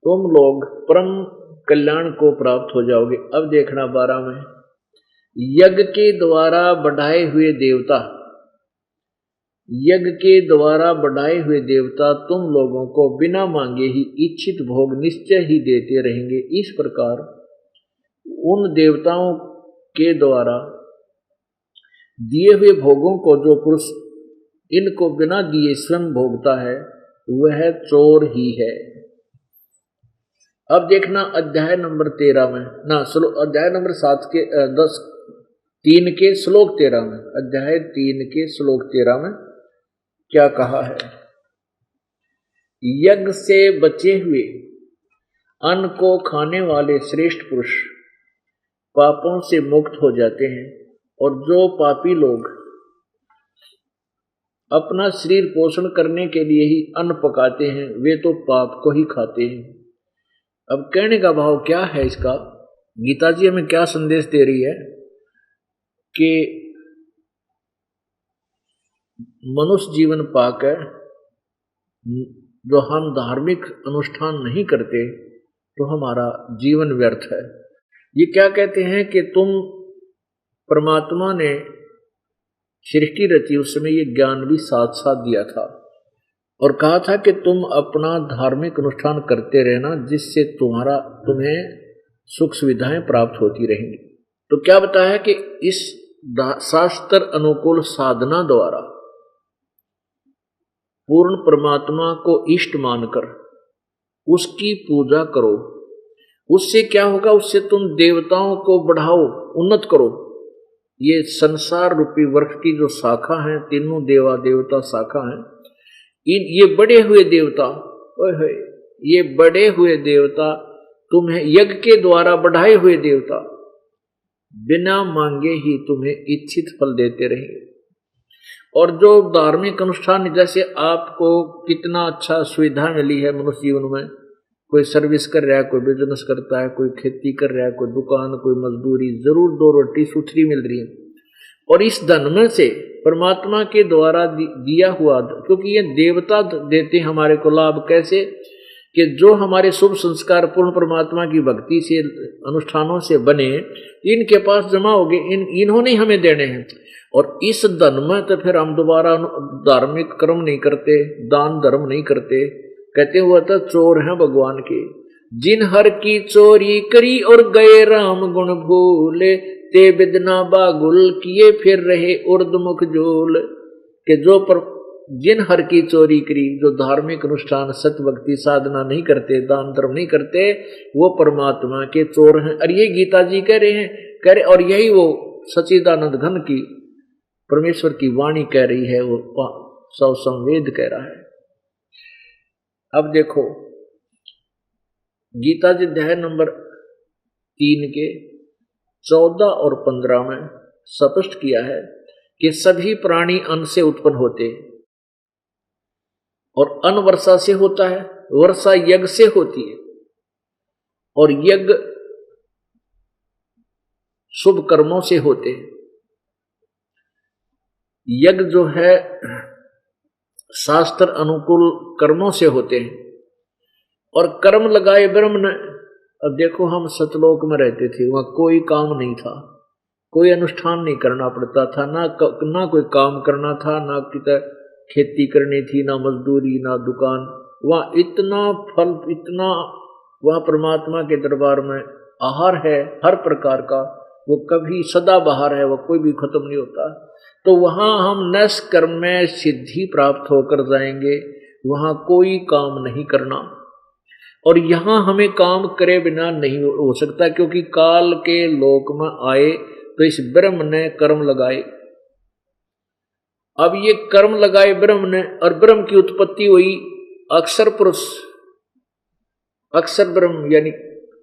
तुम लोग परम कल्याण को प्राप्त हो जाओगे। अब देखना 12 में, यज्ञ के द्वारा बढ़ाए हुए देवता, यज्ञ के द्वारा बढ़ाए हुए देवता तुम लोगों को बिना मांगे ही इच्छित भोग निश्चय ही देते रहेंगे। इस प्रकार उन देवताओं के द्वारा दिए हुए भोगों को जो पुरुष इनको बिना दिए स्वयं भोगता है, वह चोर ही है। अब देखना अध्याय नंबर 13 में, अध्याय नंबर 7 के 3 के श्लोक 13 में, अध्याय 3 के श्लोक 13 में क्या कहा है? यज्ञ से बचे हुए अन्न को खाने वाले श्रेष्ठ पुरुष पापों से मुक्त हो जाते हैं, और जो पापी लोग अपना शरीर पोषण करने के लिए ही अन्न पकाते हैं, वे तो पाप को ही खाते हैं। अब कहने का भाव क्या है इसका? गीता जी हमें क्या संदेश दे रही है कि मनुष्य जीवन पाकर जो हम धार्मिक अनुष्ठान नहीं करते तो हमारा जीवन व्यर्थ है। ये क्या कहते हैं कि तुम, परमात्मा ने सृष्टि रची उस समय ये ज्ञान भी साथ साथ दिया था और कहा था कि तुम अपना धार्मिक अनुष्ठान करते रहना, जिससे तुम्हें सुख सुविधाएं प्राप्त होती रहेंगी। तो क्या बताया कि इस शास्त्र अनुकूल साधना द्वारा पूर्ण परमात्मा को इष्ट मानकर उसकी पूजा करो। उससे क्या होगा? उससे तुम देवताओं को बढ़ाओ, उन्नत करो। ये संसार रूपी वृक्ष की जो शाखा है, तीनों देवा देवता शाखा है, ये बढ़े हुए देवता, ये बढ़े हुए देवता तुम्हें यज्ञ के द्वारा बढ़ाए हुए देवता बिना मांगे ही तुम्हें इच्छित फल देते रहेंगे। और जो धार्मिक अनुष्ठान, जैसे आपको कितना अच्छा सुविधा मिली है मनुष्य जीवन में, कोई सर्विस कर रहा है, कोई बिजनेस करता है, कोई खेती कर रहा है, कोई दुकान, कोई मजदूरी, जरूर 2 रोटी सुथरी मिल रही है। और इस धन में से परमात्मा के द्वारा दिया हुआ, क्योंकि ये देवता देते हमारे को लाभ, कैसे कि जो हमारे शुभ संस्कार पूर्ण परमात्मा की भक्ति से अनुष्ठानों से बने, इनके पास जमा हो गए, इन्होंने हमें देने हैं। और इस धन में तो फिर हम दोबारा धार्मिक कर्म नहीं करते, दान धर्म नहीं करते। कहते हुआ था चोर हैं भगवान के, जिन हर की चोरी करी और गए राम गुण भूले, ते बिदना बागुल किए फिर रहे उर्दमुख झूल। के जिन हर की चोरी करी, जो धार्मिक अनुष्ठान सत भक्ति साधना नहीं करते, दान धर्म नहीं करते, वो परमात्मा के चोर हैं। और ये गीता जी कह रहे, और यही वो सच्चिदानंद घन की परमेश्वर की वाणी कह रही है, वो सब संवेद कह रहा है। अब देखो गीता जी अध्याय नंबर 3 के 14 और 15 में स्पष्ट किया है कि सभी प्राणी अन्न से उत्पन्न होते हैं और अन्न वर्षा से होता है, वर्षा यज्ञ से होती है और यज्ञ शुभ कर्मों से होते हैं। यज्ञ जो है शास्त्र अनुकूल कर्मों से होते हैं और कर्म लगाए ब्रह्म ने। अब देखो हम सतलोक में रहते थे, वहां कोई काम नहीं था, कोई अनुष्ठान नहीं करना पड़ता था, ना कोई काम करना था, ना कितना खेती करनी थी, ना मजदूरी, ना दुकान। वहां इतना फल, इतना वहां परमात्मा के दरबार में आहार है हर प्रकार का, वो कभी सदा बहार है, वो कोई भी खत्म नहीं होता। तो वहां हम नैष कर्म में सिद्धि प्राप्त होकर जाएंगे, वहां कोई काम नहीं करना। और यहां हमें काम करे बिना नहीं हो सकता, क्योंकि काल के लोक में आए तो इस ब्रह्म ने कर्म लगाए। अब ये कर्म लगाए ब्रह्म ने, और ब्रह्म की उत्पत्ति हुई अक्षर पुरुष, अक्षर ब्रह्म यानी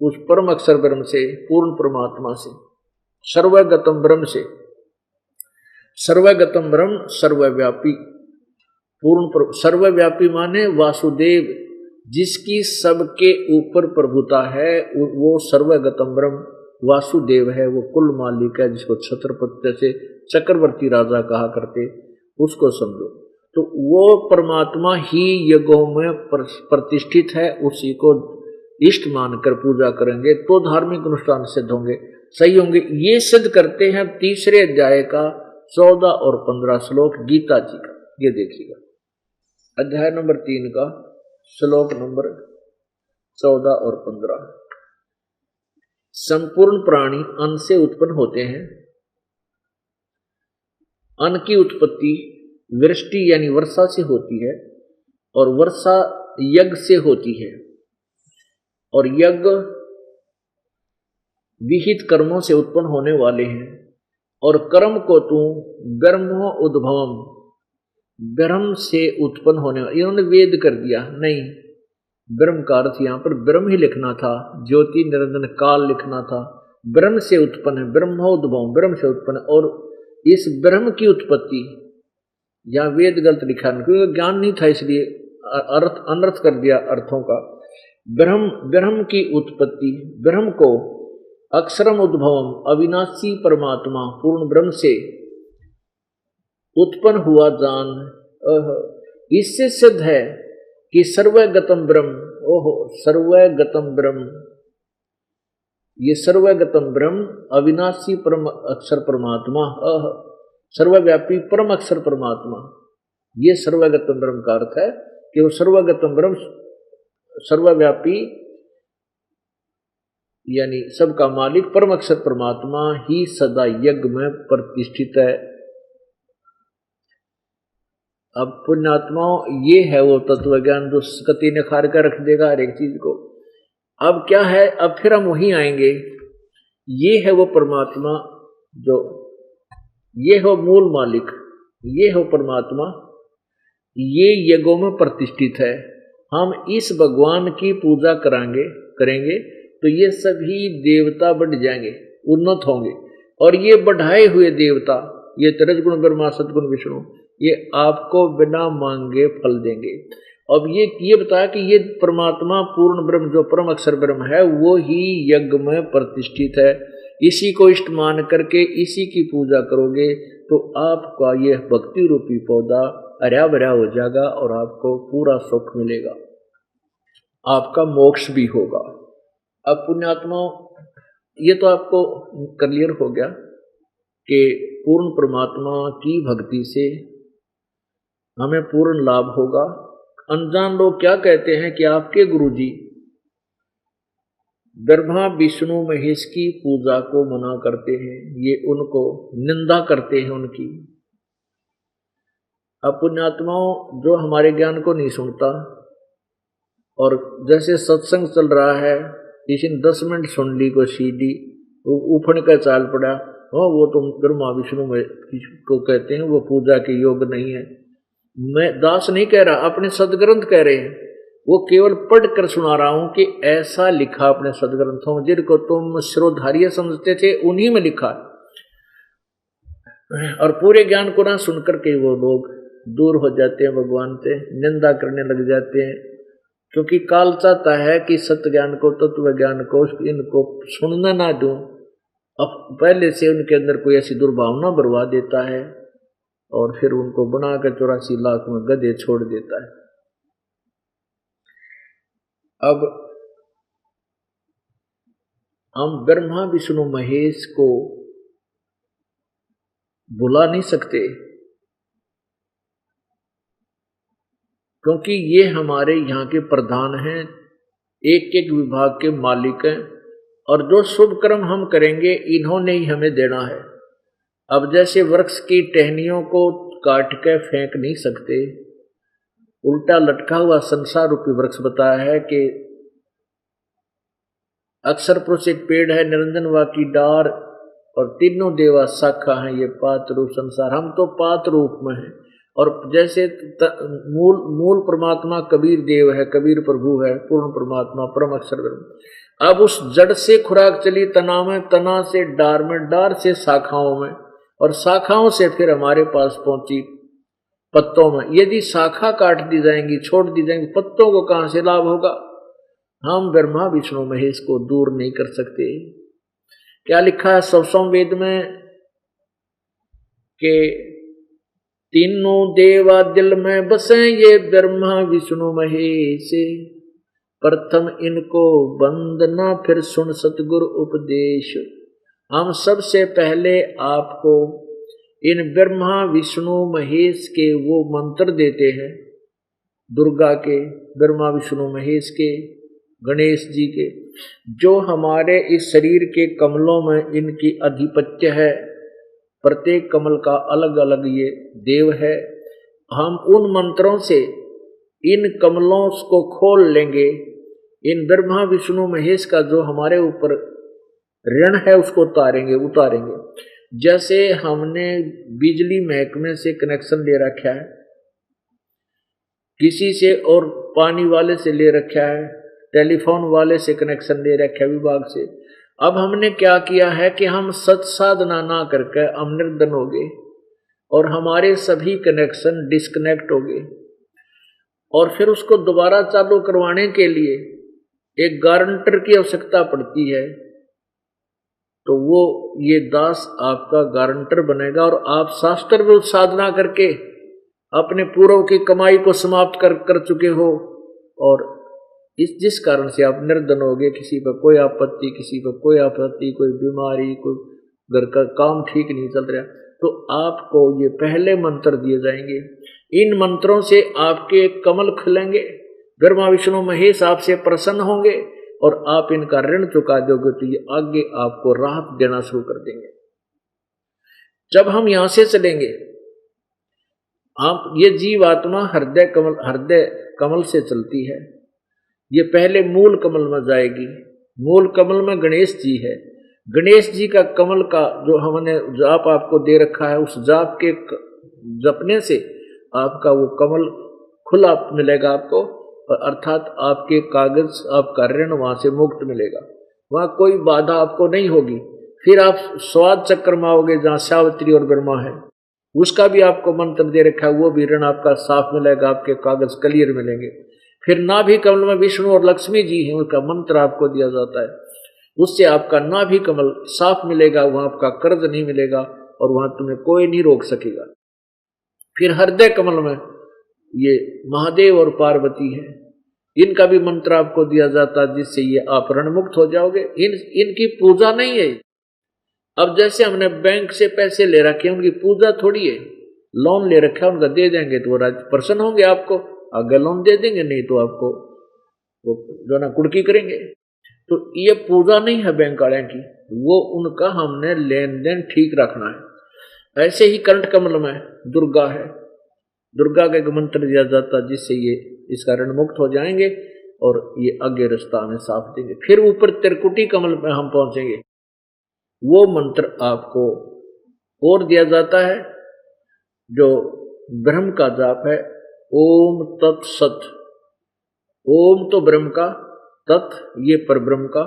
उस परम अक्षर ब्रह्म से, पूर्ण परमात्मा से, सर्वगतम ब्रह्म से। सर्वगतम ब्रह्म सर्वव्यापी, पूर्ण सर्वव्यापी माने वासुदेव, जिसकी सबके ऊपर प्रभुता है, वो सर्वगतम ब्रह्म वासुदेव है, वो कुल मालिक है, जिसको छत्रपति से चक्रवर्ती राजा कहा करते, उसको समझो। तो वो परमात्मा ही यज्ञों में प्रतिष्ठित है, उसी को इष्ट मानकर पूजा करेंगे तो धार्मिक अनुष्ठान सिद्ध होंगे, सही होंगे। ये सिद्ध करते हैं तीसरे अध्याय का 14 और 15 श्लोक गीता जी का। ये देखिएगा अध्याय नंबर 3 का श्लोक नंबर 14 और 15। संपूर्ण प्राणी अन्न से उत्पन्न होते हैं। अन्न की उत्पत्ति वृष्टि यानी वर्षा से होती है और वर्षा यज्ञ से होती है, और यज्ञ विहित कर्मों से उत्पन्न होने वाले हैं। और कर्म को तू ब्रह्मो उद्भवम, ब्रह्म से उत्पन्न होने वाले, इन्होंने वेद कर दिया, नहीं, ब्रह्म का अर्थ यहाँ पर ब्रह्म ही लिखना था, ज्योति निरंजन काल लिखना था। ब्रह्म से उत्पन्न है, ब्रह्मोद्भव, ब्रह्म से उत्पन्न। और इस ब्रह्म की उत्पत्ति, यहाँ वेद गलत लिखा, क्योंकि ज्ञान नहीं था इसलिए अर्थ अनर्थ कर दिया अर्थों का। ब्रह्म की उत्पत्ति, ब्रह्म को अक्षरम उद्भवम, अविनाशी परमात्मा पूर्ण ब्रह्म से उत्पन्न हुआ जान। इससे सिद्ध है कि सर्वगतम ब्रह्म, ओहो सर्वगतम ब्रह्म, ये सर्वगतम ब्रह्म अविनाशी परम अक्षर परमात्मा, सर्वव्यापी परम अक्षर परमात्मा, ये सर्वगतम ब्रह्म का अर्थ है कि वो सर्वगतम ब्रह्म सर्वव्यापी यानी सबका मालिक परम अक्षर परमात्मा ही सदा यज्ञ में प्रतिष्ठित है। अब पुण्यात्माओं, ये है वो तत्व ज्ञान जो कति निखार कर रख देगा हर एक चीज को। अब क्या है, अब फिर हम वहीं आएंगे। ये है वो परमात्मा जो, ये हो मूल मालिक, ये हो परमात्मा, ये यज्ञों में प्रतिष्ठित है। हम इस भगवान की पूजा करेंगे तो ये सभी देवता बढ़ जाएंगे, उन्नत होंगे। और ये बढ़ाए हुए देवता, ये त्रिगुण ब्रह्मा सद्गुण विष्णु, ये आपको बिना मांगे फल देंगे। अब ये बताया कि ये परमात्मा पूर्ण ब्रह्म जो परम अक्षर ब्रह्म है, वो ही यज्ञ में प्रतिष्ठित है। इसी को इष्ट मान करके इसी की पूजा करोगे तो आपका ये भक्ति रूपी पौधा हरा भरा हो जाएगा और आपको पूरा सुख मिलेगा, आपका मोक्ष भी होगा। अब पुण्यात्माओं, ये तो आपको क्लियर हो गया कि पूर्ण परमात्मा की भक्ति से हमें पूर्ण लाभ होगा। अनजान लोग क्या कहते हैं कि आपके गुरुजी ब्रह्मा विष्णु महेश की पूजा को मना करते हैं, ये उनको निंदा करते हैं उनकी। अब पुण्यात्माओं, जो हमारे ज्ञान को नहीं सुनता और जैसे सत्संग चल रहा है, किसी ने 10 मिनट सुन ली को सीधी, वो उफड़ का चाल पड़ा, वो तो ब्रह्मा विष्णु को कहते हैं, वो पूजा के योग नहीं है। मैं दास नहीं कह रहा, अपने सदग्रंथ कह रहे हैं, वो केवल पढ़ कर सुना रहा हूं कि ऐसा लिखा अपने सदग्रंथों में, जिनको तुम श्रोधार्य समझते थे उन्हीं में लिखा। और पूरे ज्ञान को ना सुनकर के वो लोग दूर हो जाते हैं भगवान से, निंदा करने लग जाते हैं, क्योंकि काल चाहता है कि सत्य ज्ञान को, तत्व ज्ञान को, इनको सुनना ना दूं। अब पहले से उनके अंदर कोई ऐसी दुर्भावना बरवा देता है और फिर उनको बनाकर 84 लाख में गधे छोड़ देता है। अब हम ब्रह्मा विष्णु महेश को बुला नहीं सकते, क्योंकि ये हमारे यहाँ के प्रधान हैं, एक एक विभाग के मालिक हैं, और जो शुभ कर्म हम करेंगे इन्होंने ही हमें देना है। अब जैसे वृक्ष की टहनियों को काट के फेंक नहीं सकते, उल्टा लटका हुआ संसार रूपी वृक्ष बताया है कि अक्षर पुरुष एक पेड़ है, निरंजन वा की डार, और तीनों देवा शाखा हैं, ये पात रूप संसार। हम तो पात रूप में हैं, और जैसे मूल परमात्मा कबीर देव है, कबीर प्रभु है, पूर्ण परमात्मा परम अक्षर ब्रह्म। अब उस जड़ से खुराक चली तना में, तना से डार में, डार से शाखाओं में, और शाखाओं से फिर हमारे पास पहुंची पत्तों में। यदि शाखा काट दी जाएंगी, छोड़ दी जाएंगी, पत्तों को कहां से लाभ होगा? हम ब्रह्मा विष्णु महेश को दूर नहीं कर सकते। क्या लिखा है सवसों वेद में कि तीनों देवा दिल में बसे, ये ब्रह्मा विष्णु महेश, प्रथम इनको वंदना फिर सुन सतगुरु उपदेश। हम सबसे पहले आपको इन ब्रह्मा विष्णु महेश के वो मंत्र देते हैं, दुर्गा के, ब्रह्मा विष्णु महेश के, गणेश जी के, जो हमारे इस शरीर के कमलों में इनकी अधिपत्य है। प्रत्येक कमल का अलग अलग ये देव है। हम उन मंत्रों से इन कमलों को खोल लेंगे, इन ब्रह्मा विष्णु महेश का जो हमारे ऊपर ऋण है उसको उतारेंगे। जैसे हमने बिजली महकमे से कनेक्शन ले रखा है, किसी से और पानी वाले से ले रखा है, टेलीफोन वाले से कनेक्शन ले रखा है विभाग से। अब हमने क्या किया है कि हम सत साधना ना करके हम निर्धन हो गए और हमारे सभी कनेक्शन डिस्कनेक्ट हो गए, और फिर उसको दोबारा चालू करवाने के लिए एक गारंटर की आवश्यकता पड़ती है। तो वो ये दास आपका गारंटर बनेगा, और आप शास्त्र में साधना करके अपने पूर्व की कमाई को समाप्त कर चुके हो, और जिस कारण से आप निर्धन हो गए, किसी पर कोई आपत्ति, किसी पर कोई आपत्ति, कोई बीमारी, कोई घर का काम ठीक नहीं चल रहा, तो आपको ये पहले मंत्र दिए जाएंगे। इन मंत्रों से आपके कमल खिलेंगे, ब्रह्मा विष्णु महेश आपसे प्रसन्न होंगे, और आप इनका ऋण चुका दोगे तो ये आगे आपको राहत देना शुरू कर देंगे। जब हम यहां से चलेंगे, आप ये जीवात्मा हृदय कमल से चलती है, ये पहले मूल कमल में जाएगी। मूल कमल में गणेश जी है। गणेश जी का कमल का जो हमने जाप आपको दे रखा है, उस जाप के जपने से आपका वो कमल खुला मिलेगा आपको, अर्थात आपके कागज, आपका ऋण वहां से मुक्त मिलेगा, वहां कोई बाधा आपको नहीं होगी। फिर आप स्वाद चक्र में आओगे जहाँ सावित्री और ब्रह्मा है, उसका भी आपको मंत्र दे रखा है, वो भी ऋण आपका साफ मिलेगा, आपके कागज क्लियर मिलेंगे। फिर नाभि कमल में विष्णु और लक्ष्मी जी हैं, उनका मंत्र आपको दिया जाता है, उससे आपका नाभि कमल साफ मिलेगा, वहां आपका कर्ज नहीं मिलेगा और वहां तुम्हें कोई नहीं रोक सकेगा। फिर हृदय कमल में ये महादेव और पार्वती है, इनका भी मंत्र आपको दिया जाता है, जिससे ये आप ऋण मुक्त हो जाओगे। इनकी पूजा नहीं है। अब जैसे हमने बैंक से पैसे ले रखे हैं, उनकी पूजा थोड़ी है। लोन ले रखा है, उनका दे देंगे तो वो प्रसन्न होंगे, आपको अगर लोन दे देंगे, नहीं तो आपको वो जो ना कुड़की करेंगे। तो ये पूजा नहीं है बैंक वाले की, वो उनका हमने लेन देन ठीक रखना है। ऐसे ही कंठ कमल में दुर्गा है, दुर्गा का एक मंत्र दिया जाता है, जिससे ये इसका ऋण मुक्त हो जाएंगे और ये आगे रास्ता हमें साफ देंगे। फिर ऊपर त्रिकुटी कमल में हम पहुंचेंगे, वो मंत्र आपको और दिया जाता है, जो ब्रह्म का जाप है ओम तत्सत। ओम तो ब्रह्म का, तत् ये परब्रह्म का,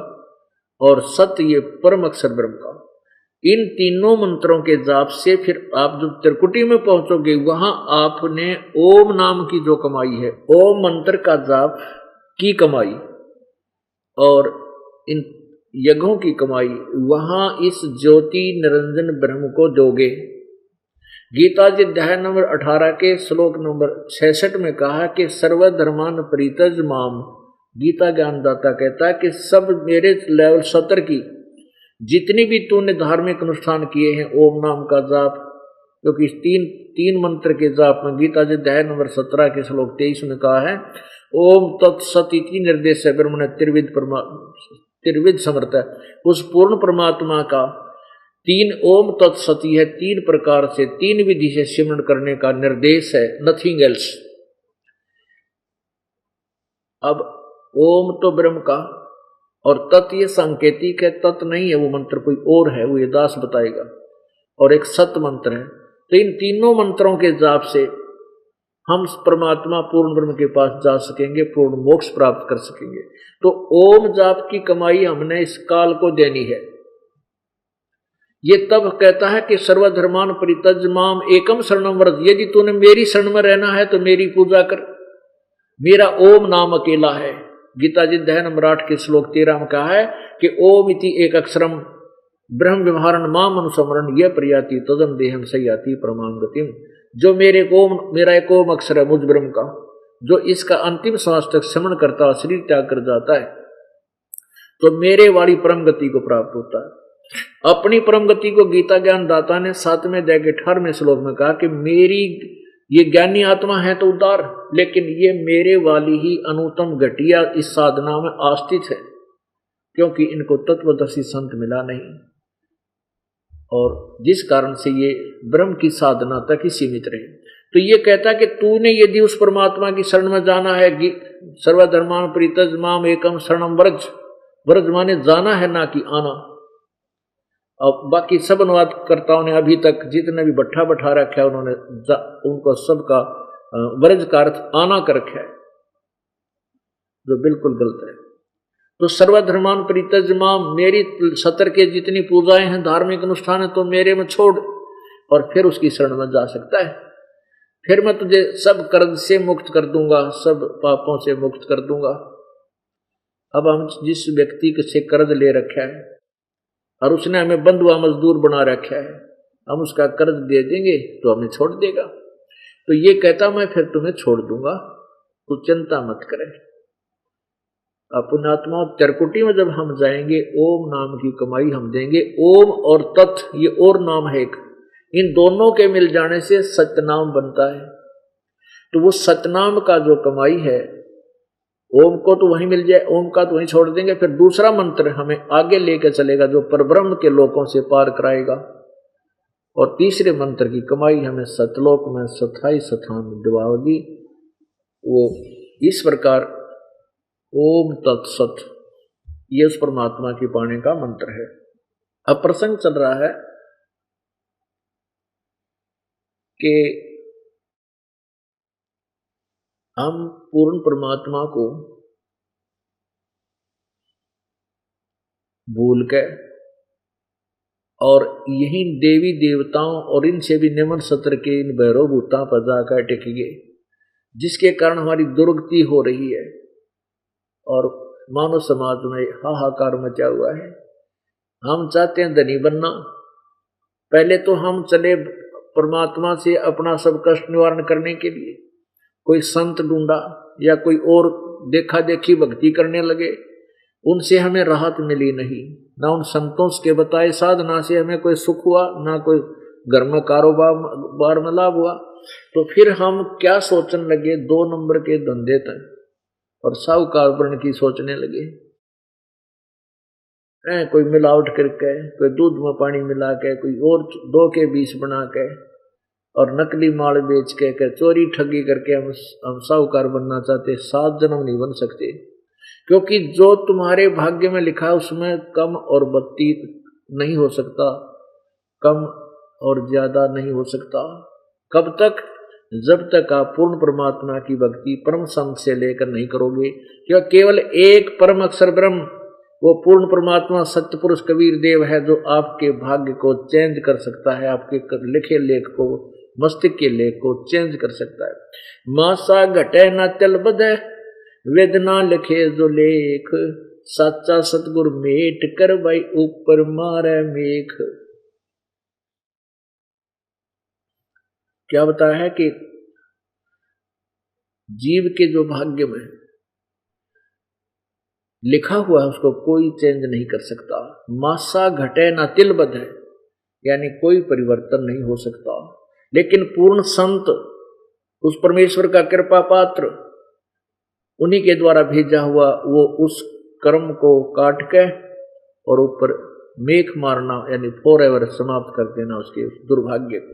और सत ये परम अक्षर ब्रह्म का। इन तीनों मंत्रों के जाप से फिर आप जब त्रिकुटी में पहुंचोगे वहां आपने ओम नाम की जो कमाई है, ओम मंत्र का जाप की कमाई और इन यज्ञों की कमाई, वहां इस ज्योति निरंजन ब्रह्म को दोगे। गीता जी अध्याय नंबर 18 के श्लोक नंबर 66 में कहा कि सर्वधर्मान परित्यज माम। गीता ज्ञानदाता कहता है कि सब मेरे लेवल 70 की जितनी भी तूने धार्मिक अनुष्ठान किए हैं ओम नाम का जाप, क्योंकि तीन मंत्र के जाप में गीता जी अध्याय नंबर 17 के श्लोक 23 में कहा है ओम तत्सत इति निर्देश है ब्रह्म ने त्रिविध समर्थ है। उस पूर्ण परमात्मा का तीन ओम तत्सती है, तीन प्रकार से तीन विधि से सिमरण करने का निर्देश है, नथिंग एल्स। अब ओम तो ब्रह्म का और तत् ये सांकेतिक है, तत् नहीं है वो मंत्र, कोई और है, वो ये दास बताएगा, और एक सत मंत्र है। तो इन तीनों मंत्रों के जाप से हम परमात्मा पूर्ण ब्रह्म के पास जा सकेंगे, पूर्ण मोक्ष प्राप्त कर सकेंगे। तो ओम जाप की कमाई हमने इस काल को देनी है। ये तब कहता है कि सर्वधर्मान परित्यज माम एकम शरणम व्रज। यदि तूने मेरी शरण में रहना है तो मेरी पूजा कर, मेरा ओम नाम अकेला है। गीता जी अध्याय नंबर 8 के श्लोक 13 में कहा है कि ओम इति एक अक्षरम ब्रह्म व्यवहारण माम अनुसमरण यह प्रयाति तदम देहम सयाति परमाम गतिम। जो मेरा एक ओम अक्षर है मुझ ब्रह्म का, जो इसका अंतिम श्वास तक स्मरण करता शरीर त्याग कर जाता है तो मेरे वाली परम गति को प्राप्त होता है। अपनी परम गति को गीता ज्ञान दाता ने 7वें अध्याय के 18वें श्लोक में कहा कि मेरी ये ज्ञानी आत्मा है तो उदार, लेकिन ये मेरे वाली ही अनुत्तम घटिया इस साधना में आस्थित है, क्योंकि इनको तत्वदर्शी संत मिला नहीं, और जिस कारण से ये ब्रह्म की साधना तक ही सीमित रहे। तो ये कहता है कि तूने यदि उस परमात्मा की शरण में जाना है, सर्वधर्मान परित्यज माम एकम शरणम व्रज। व्रज माने जाना है, ना कि आना। अब बाकी सब अनुवादकर्ताओं ने अभी तक जितने भी भट्ठा बैठा रखा है उन्होंने उनको सबका व्रज का अर्थ आना कर रखा है, जो बिल्कुल गलत है। तो सर्वधर्मान परित्यज माम, मेरी 70 के जितनी पूजाएं हैं, धार्मिक अनुष्ठान है, तो मेरे में छोड़, और फिर उसकी शरण में जा सकता है। फिर मैं तुझे सब कर्ज से मुक्त कर दूंगा, सब पापों से मुक्त कर दूंगा। अब हम जिस व्यक्ति से कर्ज ले रखा है और उसने हमें बंधुआ मजदूर बना रखा है, हम उसका कर्ज दे देंगे तो हमें छोड़ देगा। तो ये कहता मैं फिर तुम्हें छोड़ दूंगा, तो चिंता मत करे। पुण्यात्मा त्रिकुटी में जब हम जाएंगे ओम नाम की कमाई हम देंगे। ओम और तत् ये और नाम है एक, इन दोनों के मिल जाने से सतनाम बनता है। तो वो सतनाम का जो कमाई है, ओम को तो वहीं मिल जाए, ओम का तो वहीं छोड़ देंगे, फिर दूसरा मंत्र हमें आगे लेकर चलेगा जो परब्रह्म के लोकों से पार कराएगा, और तीसरे मंत्र की कमाई हमें सतलोक में सथाई स्थान दिवाओगी। वो इस प्रकार ओम तत्सत ये उस परमात्मा की पाने का मंत्र है। अब प्रसंग चल रहा है कि हम पूर्ण परमात्मा को भूल के और यही देवी देवताओं और इनसे भी निम्न सत्र के इन भैरव भूता पर जाकर टिक गए, जिसके कारण हमारी दुर्गति हो रही है और मानव समाज में हाहाकार मचा हुआ है। हम चाहते हैं धनी बनना, पहले तो हम चले परमात्मा से अपना सब कष्ट निवारण करने के लिए, कोई संत ढूंढा या कोई और देखा देखी भक्ति करने लगे, उनसे हमें राहत मिली नहीं। ना उन संतों के बताए साधना से हमें कोई सुख हुआ, ना कोई घर में कारोबार में लाभ हुआ। तो फिर हम क्या सोचने लगे, 2 नंबर के धंधे तक और साहूकार बनने की सोचने लगे। कोई मिलावट करके, कोई दूध में पानी मिला के, कोई और 2 के 20 बना के और नकली माल बेच के चोरी ठगी करके हम साहूकार बनना चाहते। 7 जन्म नहीं बन सकते, क्योंकि जो तुम्हारे भाग्य में लिखा है उसमें कम और बत्ती नहीं हो सकता, कम और ज्यादा नहीं हो सकता। कब तक? जब तक आप पूर्ण परमात्मा की भक्ति परम संत से लेकर नहीं करोगे, क्यों केवल एक परम अक्षर ब्रह्म, वो पूर्ण परमात्मा सत्य पुरुष कबीर देव है, जो आपके भाग्य को चेंज कर सकता है, आपके लिखे लेख को, मस्तिष्क के लेख को चेंज कर सकता है। मासा घटे न तिल बधे, वेदना लिखे जो लेख, सच्चा सतगुरु मेट कर भाई ऊपर मारे मेघ। क्या बताया है कि जीव के जो भाग्य में लिखा हुआ है उसको कोई चेंज नहीं कर सकता। मासा घटे ना तिल बधे, यानी कोई परिवर्तन नहीं हो सकता। लेकिन पूर्ण संत, उस परमेश्वर का कृपा पात्र, उन्हीं के द्वारा भेजा हुआ, वो उस कर्म को काट के और ऊपर मेघ मारना, यानी फॉरएवर समाप्त कर देना उसके दुर्भाग्य को।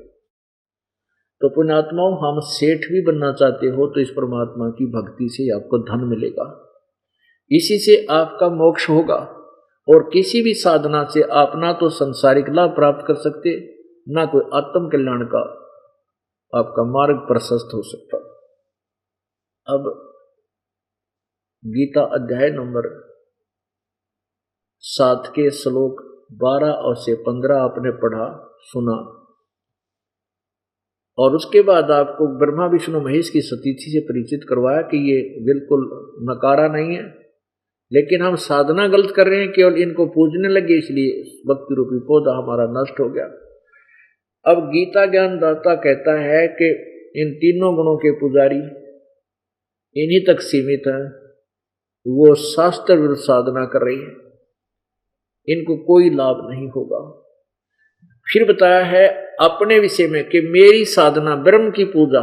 तो पुण्यात्माओं, हम सेठ भी बनना चाहते हो तो इस परमात्मा की भक्ति से आपको धन मिलेगा, इसी से आपका मोक्ष होगा। और किसी भी साधना से आप ना तो संसारिक लाभ प्राप्त कर सकते, ना कोई आत्म कल्याण का आपका मार्ग प्रशस्त हो सकता। अब गीता अध्याय नंबर 7 के श्लोक 12 और से 15 आपने पढ़ा सुना, और उसके बाद आपको ब्रह्मा विष्णु महेश की सतीथि से परिचित करवाया कि ये बिल्कुल नकारा नहीं है, लेकिन हम साधना गलत कर रहे हैं, केवल इनको पूजने लगे, इसलिए भक्ति रूपी पौधा हमारा नष्ट हो गया। अब गीता ज्ञान दाता कहता है कि इन तीनों गुणों के पुजारी इन्हीं तक सीमित हैं, वो शास्त्र विरुद्ध साधना कर रही है, इनको कोई लाभ नहीं होगा। फिर बताया है अपने विषय में कि मेरी साधना ब्रह्म की पूजा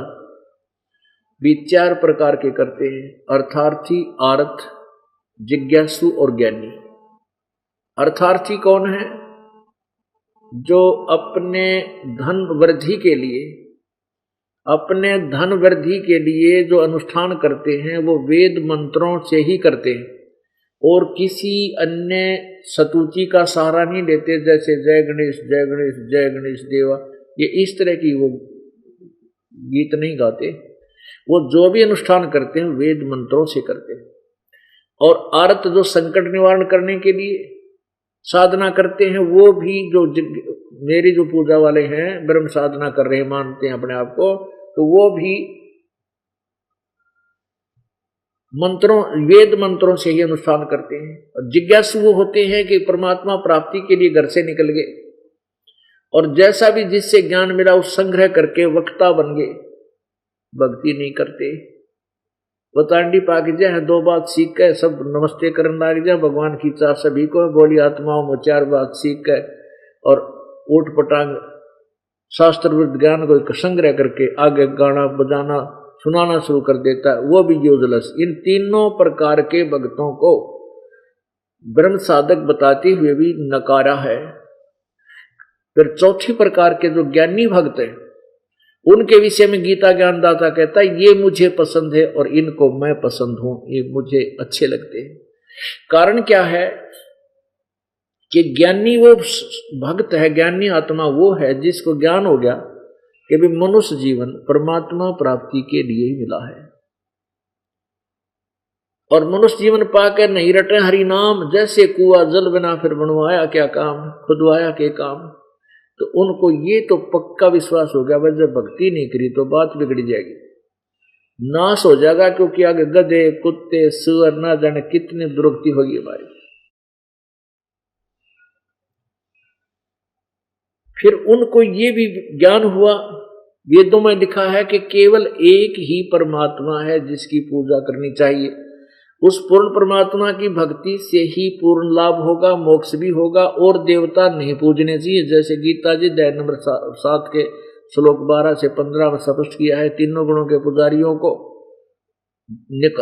भी 4 प्रकार के करते हैं, अर्थार्थी, आर्थ, जिज्ञासु और ज्ञानी। अर्थार्थी कौन है? जो अपने धन वृद्धि के लिए, अपने धन वृद्धि के लिए जो अनुष्ठान करते हैं वो वेद मंत्रों से ही करते हैं और किसी अन्य सतुचि का सहारा नहीं लेते, जैसे जय गणेश जय गणेश जय गणेश देवा, ये इस तरह की वो गीत नहीं गाते। वो जो भी अनुष्ठान करते हैं वेद मंत्रों से करते हैं। और आर्त जो संकट निवारण करने के लिए साधना करते हैं, वो भी जो मेरी जो पूजा वाले हैं, ब्रह्म साधना कर रहे हैं, मानते हैं अपने आप को, तो वो भी मंत्रों, वेद मंत्रों से ही अनुष्ठान करते हैं। और जिज्ञासु वो होते हैं कि परमात्मा प्राप्ति के लिए घर से निकल गए और जैसा भी जिससे ज्ञान मिला उस संग्रह करके वक्ता बन गए, भक्ति नहीं करते। बतांडी पाक जाए 2 बात सीख के सब नमस्ते करने लग जाए, भगवान की चाह सभी को, बोली आत्माओं में 4 बात सीख के और ऊट पटांग शास्त्र विरुद्ध ज्ञान को संग्रह करके आगे गाना बजाना सुनाना शुरू कर देता है, वो भी यूजलेस। इन तीनों प्रकार के भक्तों को ब्रह्म साधक बताते हुए भी नकारा है। फिर चौथी प्रकार के जो ज्ञानी भक्त हैं, उनके विषय में गीता ज्ञानदाता कहता है ये मुझे पसंद है और इनको मैं पसंद हूं, ये मुझे अच्छे लगते हैं। कारण क्या है कि ज्ञानी वो भक्त है, ज्ञानी आत्मा वो है जिसको ज्ञान हो गया कि भी मनुष्य जीवन परमात्मा प्राप्ति के लिए ही मिला है, और मनुष्य जीवन पाकर नहीं रटे हरि नाम, जैसे कुआ जल बिना फिर बनवाया क्या काम, खुदवाया के काम। तो उनको ये तो पक्का विश्वास हो गया, जब भक्ति नहीं करी तो बात बिगड़ जाएगी, नाश हो जाएगा, क्योंकि आगे गधे कुत्ते सुअर ना जाने कितनी दुर्गति होगी हमारी। फिर उनको ये भी ज्ञान हुआ, वेदों में लिखा है कि केवल एक ही परमात्मा है जिसकी पूजा करनी चाहिए। उस पूर्ण परमात्मा की भक्ति से ही पूर्ण लाभ होगा, मोक्ष भी होगा, और देवता नहीं पूजने चाहिए। जैसे गीता जी अध्याय नंबर 7 के श्लोक 12 से 15 में स्पष्ट किया है, तीनों गुणों के पुजारियों को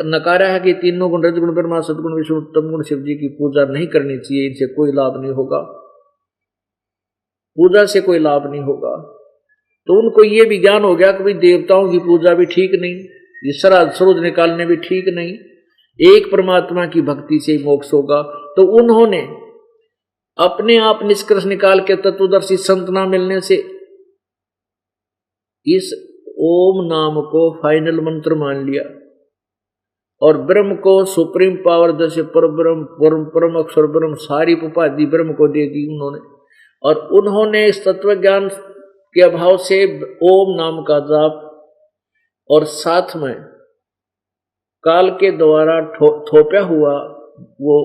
नकारा है कि तीनों गुण रजगुण ब्रह्मा सदगुण विष्णु उत्तम गुण शिव जी की पूजा नहीं करनी चाहिए, इनसे कोई लाभ नहीं होगा, पूजा से कोई लाभ नहीं होगा। तो उनको ये भी ज्ञान हो गया कि भाई देवताओं की पूजा भी ठीक नहीं, ये श्राद्ध सरोज निकालने भी ठीक नहीं, एक परमात्मा की भक्ति से ही मोक्ष होगा। तो उन्होंने अपने आप निष्कर्ष निकाल के तत्वदर्शी संत ना मिलने से इस ओम नाम को फाइनल मंत्र मान लिया और ब्रह्म को सुप्रीम पावर, जैसे परब्रह्म, परम अक्षर ब्रह्म, सारी उपाधि ब्रह्म को दे दी उन्होंने। और उन्होंने इस तत्व ज्ञान के अभाव से ओम नाम का जाप और साथ में काल के द्वारा थोपा हुआ वो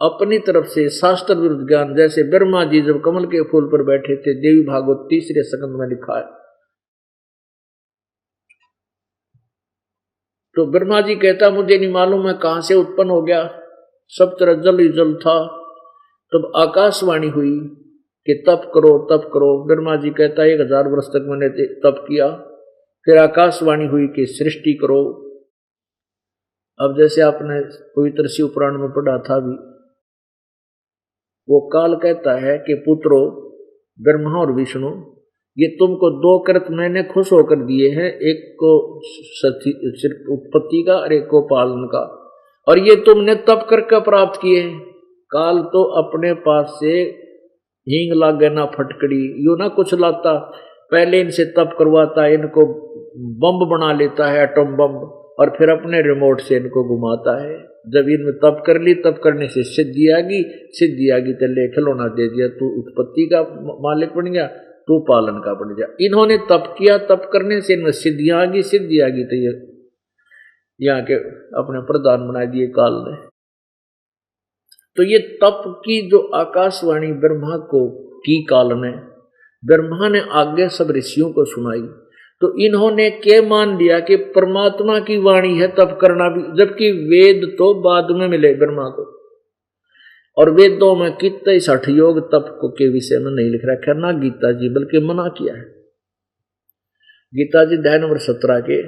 अपनी तरफ से शास्त्र विरुद्ध ज्ञान, जैसे ब्रह्मा जी जब कमल के फूल पर बैठे थे, देवी भागवत 3 स्कंद में लिखा है। तो ब्रह्मा जी कहता मुझे नहीं मालूम है कहां से उत्पन्न हो गया, सब तरह जल ही जल था। तब आकाशवाणी हुई कि तप करो तप करो। ब्रह्मा जी कहता 1000 वर्ष तक मैंने तप किया। फिर आकाशवाणी हुई कि सृष्टि करो। अब जैसे आपने पवित्र शिव पुराण में पढ़ा था भी, वो काल कहता है कि पुत्रो ब्रह्मा और विष्णु, ये तुमको 2 कृत मैंने खुश होकर दिए हैं, एक को उत्पत्ति का और एक को पालन का, और ये तुमने तप करके प्राप्त किए हैं। काल तो अपने पास से हींग लागे ना फटकड़ी, यू ना कुछ लाता, पहले इनसे तप करवाता, इनको बम बना लेता है, एटम बम, और फिर अपने रिमोट से इनको घुमाता है। जब इनमें तप कर ली, तप करने से सिद्धि आ गई तो ले खिलौना दे दिया, तू उत्पत्ति का मालिक बन गया, तू पालन का बन गया। इन्होंने तप किया, तप करने से इनमें सिद्धि आ गई तो ये यहाँ के अपने प्रधान बना दिए काल ने। तो ये तप की जो आकाशवाणी ब्रह्मा को की काल ने, ब्रह्मा ने आगे सब ऋषियों को सुनाई, तो इन्होंने क्या मान लिया कि परमात्मा की वाणी है तप करना भी, जबकि वेद तो बाद में मिले ब्रह्मा को। और वेदों में कितने 60 योग तप को के विषय में नहीं लिख रखा ना गीता जी, बल्कि मना किया है। गीता जी अध्याय नंबर 17 के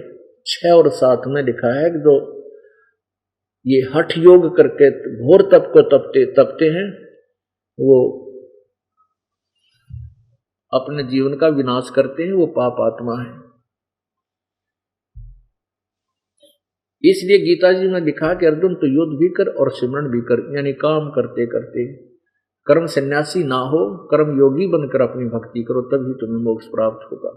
6 और 7 में लिखा है कि जो ये हठ योग करके घोर तप को तपते हैं, वो अपने जीवन का विनाश करते हैं, वो पाप आत्मा है। इसलिए गीता जी में लिखा कि अर्जुन तो युद्ध भी कर और सिमरन भी कर, यानी काम करते करते कर्म सन्यासी ना हो, कर्म योगी बनकर अपनी भक्ति करो, तभी तुम्हें मोक्ष प्राप्त होगा।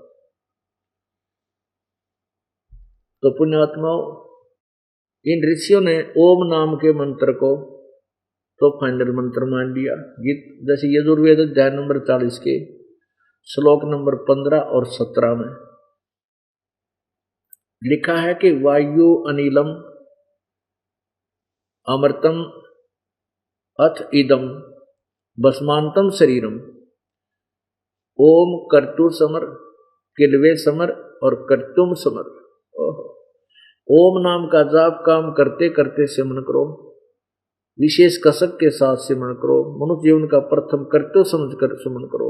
तो पुण्यात्माओं, इन ऋषियों ने ओम नाम के मंत्र को तो फाइनल मंत्र मान लिया। जैसे यजुर्वेद अध्याय नंबर 40 के श्लोक नंबर 15 और 17 में लिखा है कि वायु अनिलम अमृतम अथ इदम भस्मांतम शरीरम ओम कर्तु समर किलवे समर और कर्तुम समर। ओम नाम का जाप काम करते करते सिमरन करो, विशेष कसक के साथ सिमरन करो, मनुष्य जीवन का प्रथम कर्तव्य समझकर सिमरन करो।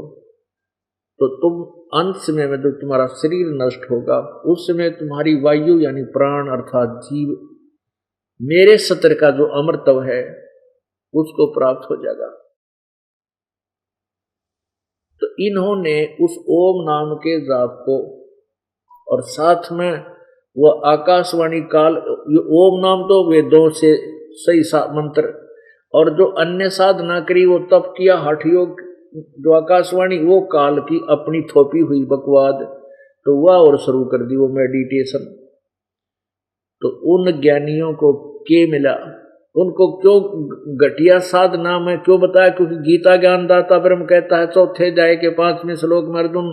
तो तुम अंत समय में जब तुम्हारा शरीर नष्ट होगा, उस समय तुम्हारी वायु यानी प्राण अर्थात जीव मेरे सत्र का जो अमृतव है उसको प्राप्त हो जाएगा। तो इन्होंने उस ओम नाम के जाप को और साथ में वह आकाशवाणी काल, ओम नाम तो वेदों से सही मंत्र, और जो अन्य साधना करी वो तप किया, हठ योग, जो आकाशवाणी वो काल की अपनी थोपी हुई बकवाद, तो वह और शुरू कर दी वो मेडिटेशन। तो उन ज्ञानियों को क्या मिला, उनको क्यों घटिया साधना में क्यों बताया? क्योंकि गीता ज्ञानदाता ब्रह्म कहता है 4थे अध्याय के 5वें श्लोक में, अर्जुन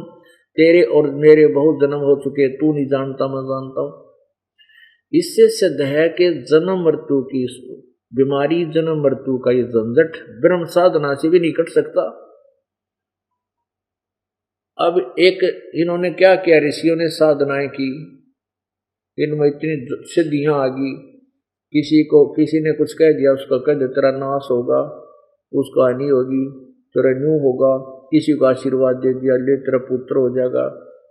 तेरे और मेरे बहुत जन्म हो चुके, तू नहीं जानता मैं जानता हूं। इससे सिद्ध है कि जन्म मृत्यु की बीमारी, जन्म मृत्यु का ये झंझट ब्रह्म साधना से भी नहीं कट सकता। अब एक इन्होंने क्या किया, ऋषियों ने साधनाएं की, इनमें इतनी सिद्धियां आ गई, किसी ने कुछ कह दिया, उसको कह दे तेरा नाश होगा, उसको हानि होगी, तेरा न्यू होगा, किसी को आशीर्वाद दे दिया, ले तेरा पुत्र हो जाएगा,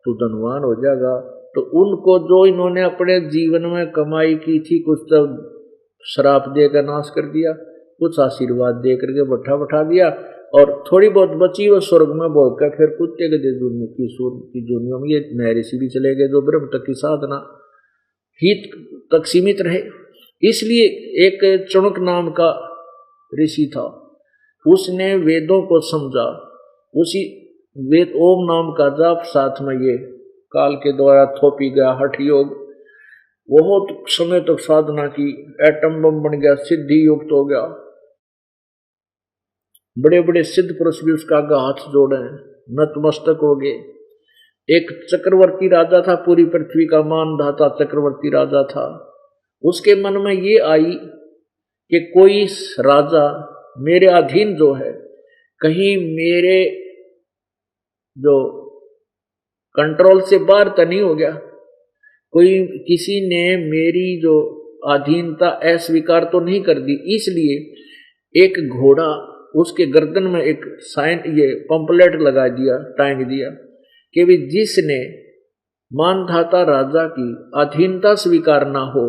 तू धनवान हो जाएगा। तो उनको जो इन्होंने अपने जीवन में कमाई की थी, कुछ तो श्राप देकर नाश कर दिया, कुछ आशीर्वाद दे करके बैठा दिया, और थोड़ी बहुत बची वो स्वर्ग में भोग कर फिर कुत्ते के की दुनिया में ये नहरी सीढ़ी चले गए, जो ब्रह्म तक की साधना हित तक सीमित रहे। इसलिए एक चणक नाम का ऋषि था, उसने वेदों को समझा, उसी वेद ओम नाम का जाप साथ में ये काल के द्वारा थोपी गया हठ योग, बहुत समय तक साधना की, एटम बम बन गया, सिद्धि युक्त हो गया। बड़े बड़े सिद्ध पुरुष भी उसका आगे हाथ जोड़े, नतमस्तक हो गए। एक चक्रवर्ती राजा था, पूरी पृथ्वी का मानधाता चक्रवर्ती राजा था। उसके मन में ये आई कि कोई राजा मेरे अधीन जो है, कहीं मेरे जो कंट्रोल से बाहर तो नहीं हो गया, कोई किसी ने मेरी जो अधीनता अस्वीकार तो नहीं कर दी। इसलिए एक घोड़ा, उसके गर्दन में एक साइन, ये पंपलेट लगा दिया, टांग दिया कि भी जिसने मानधाता राजा की अधीनता स्वीकार ना हो,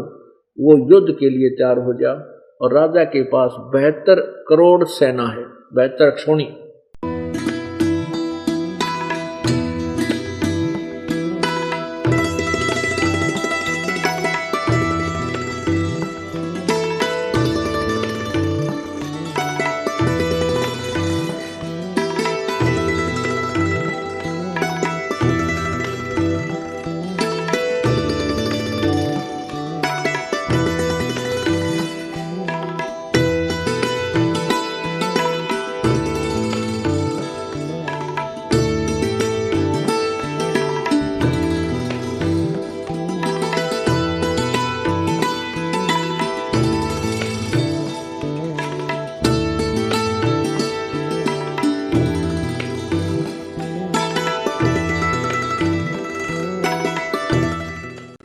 वो युद्ध के लिए तैयार हो जा। और राजा के पास 72 करोड़ सेना है, 72 सोनी।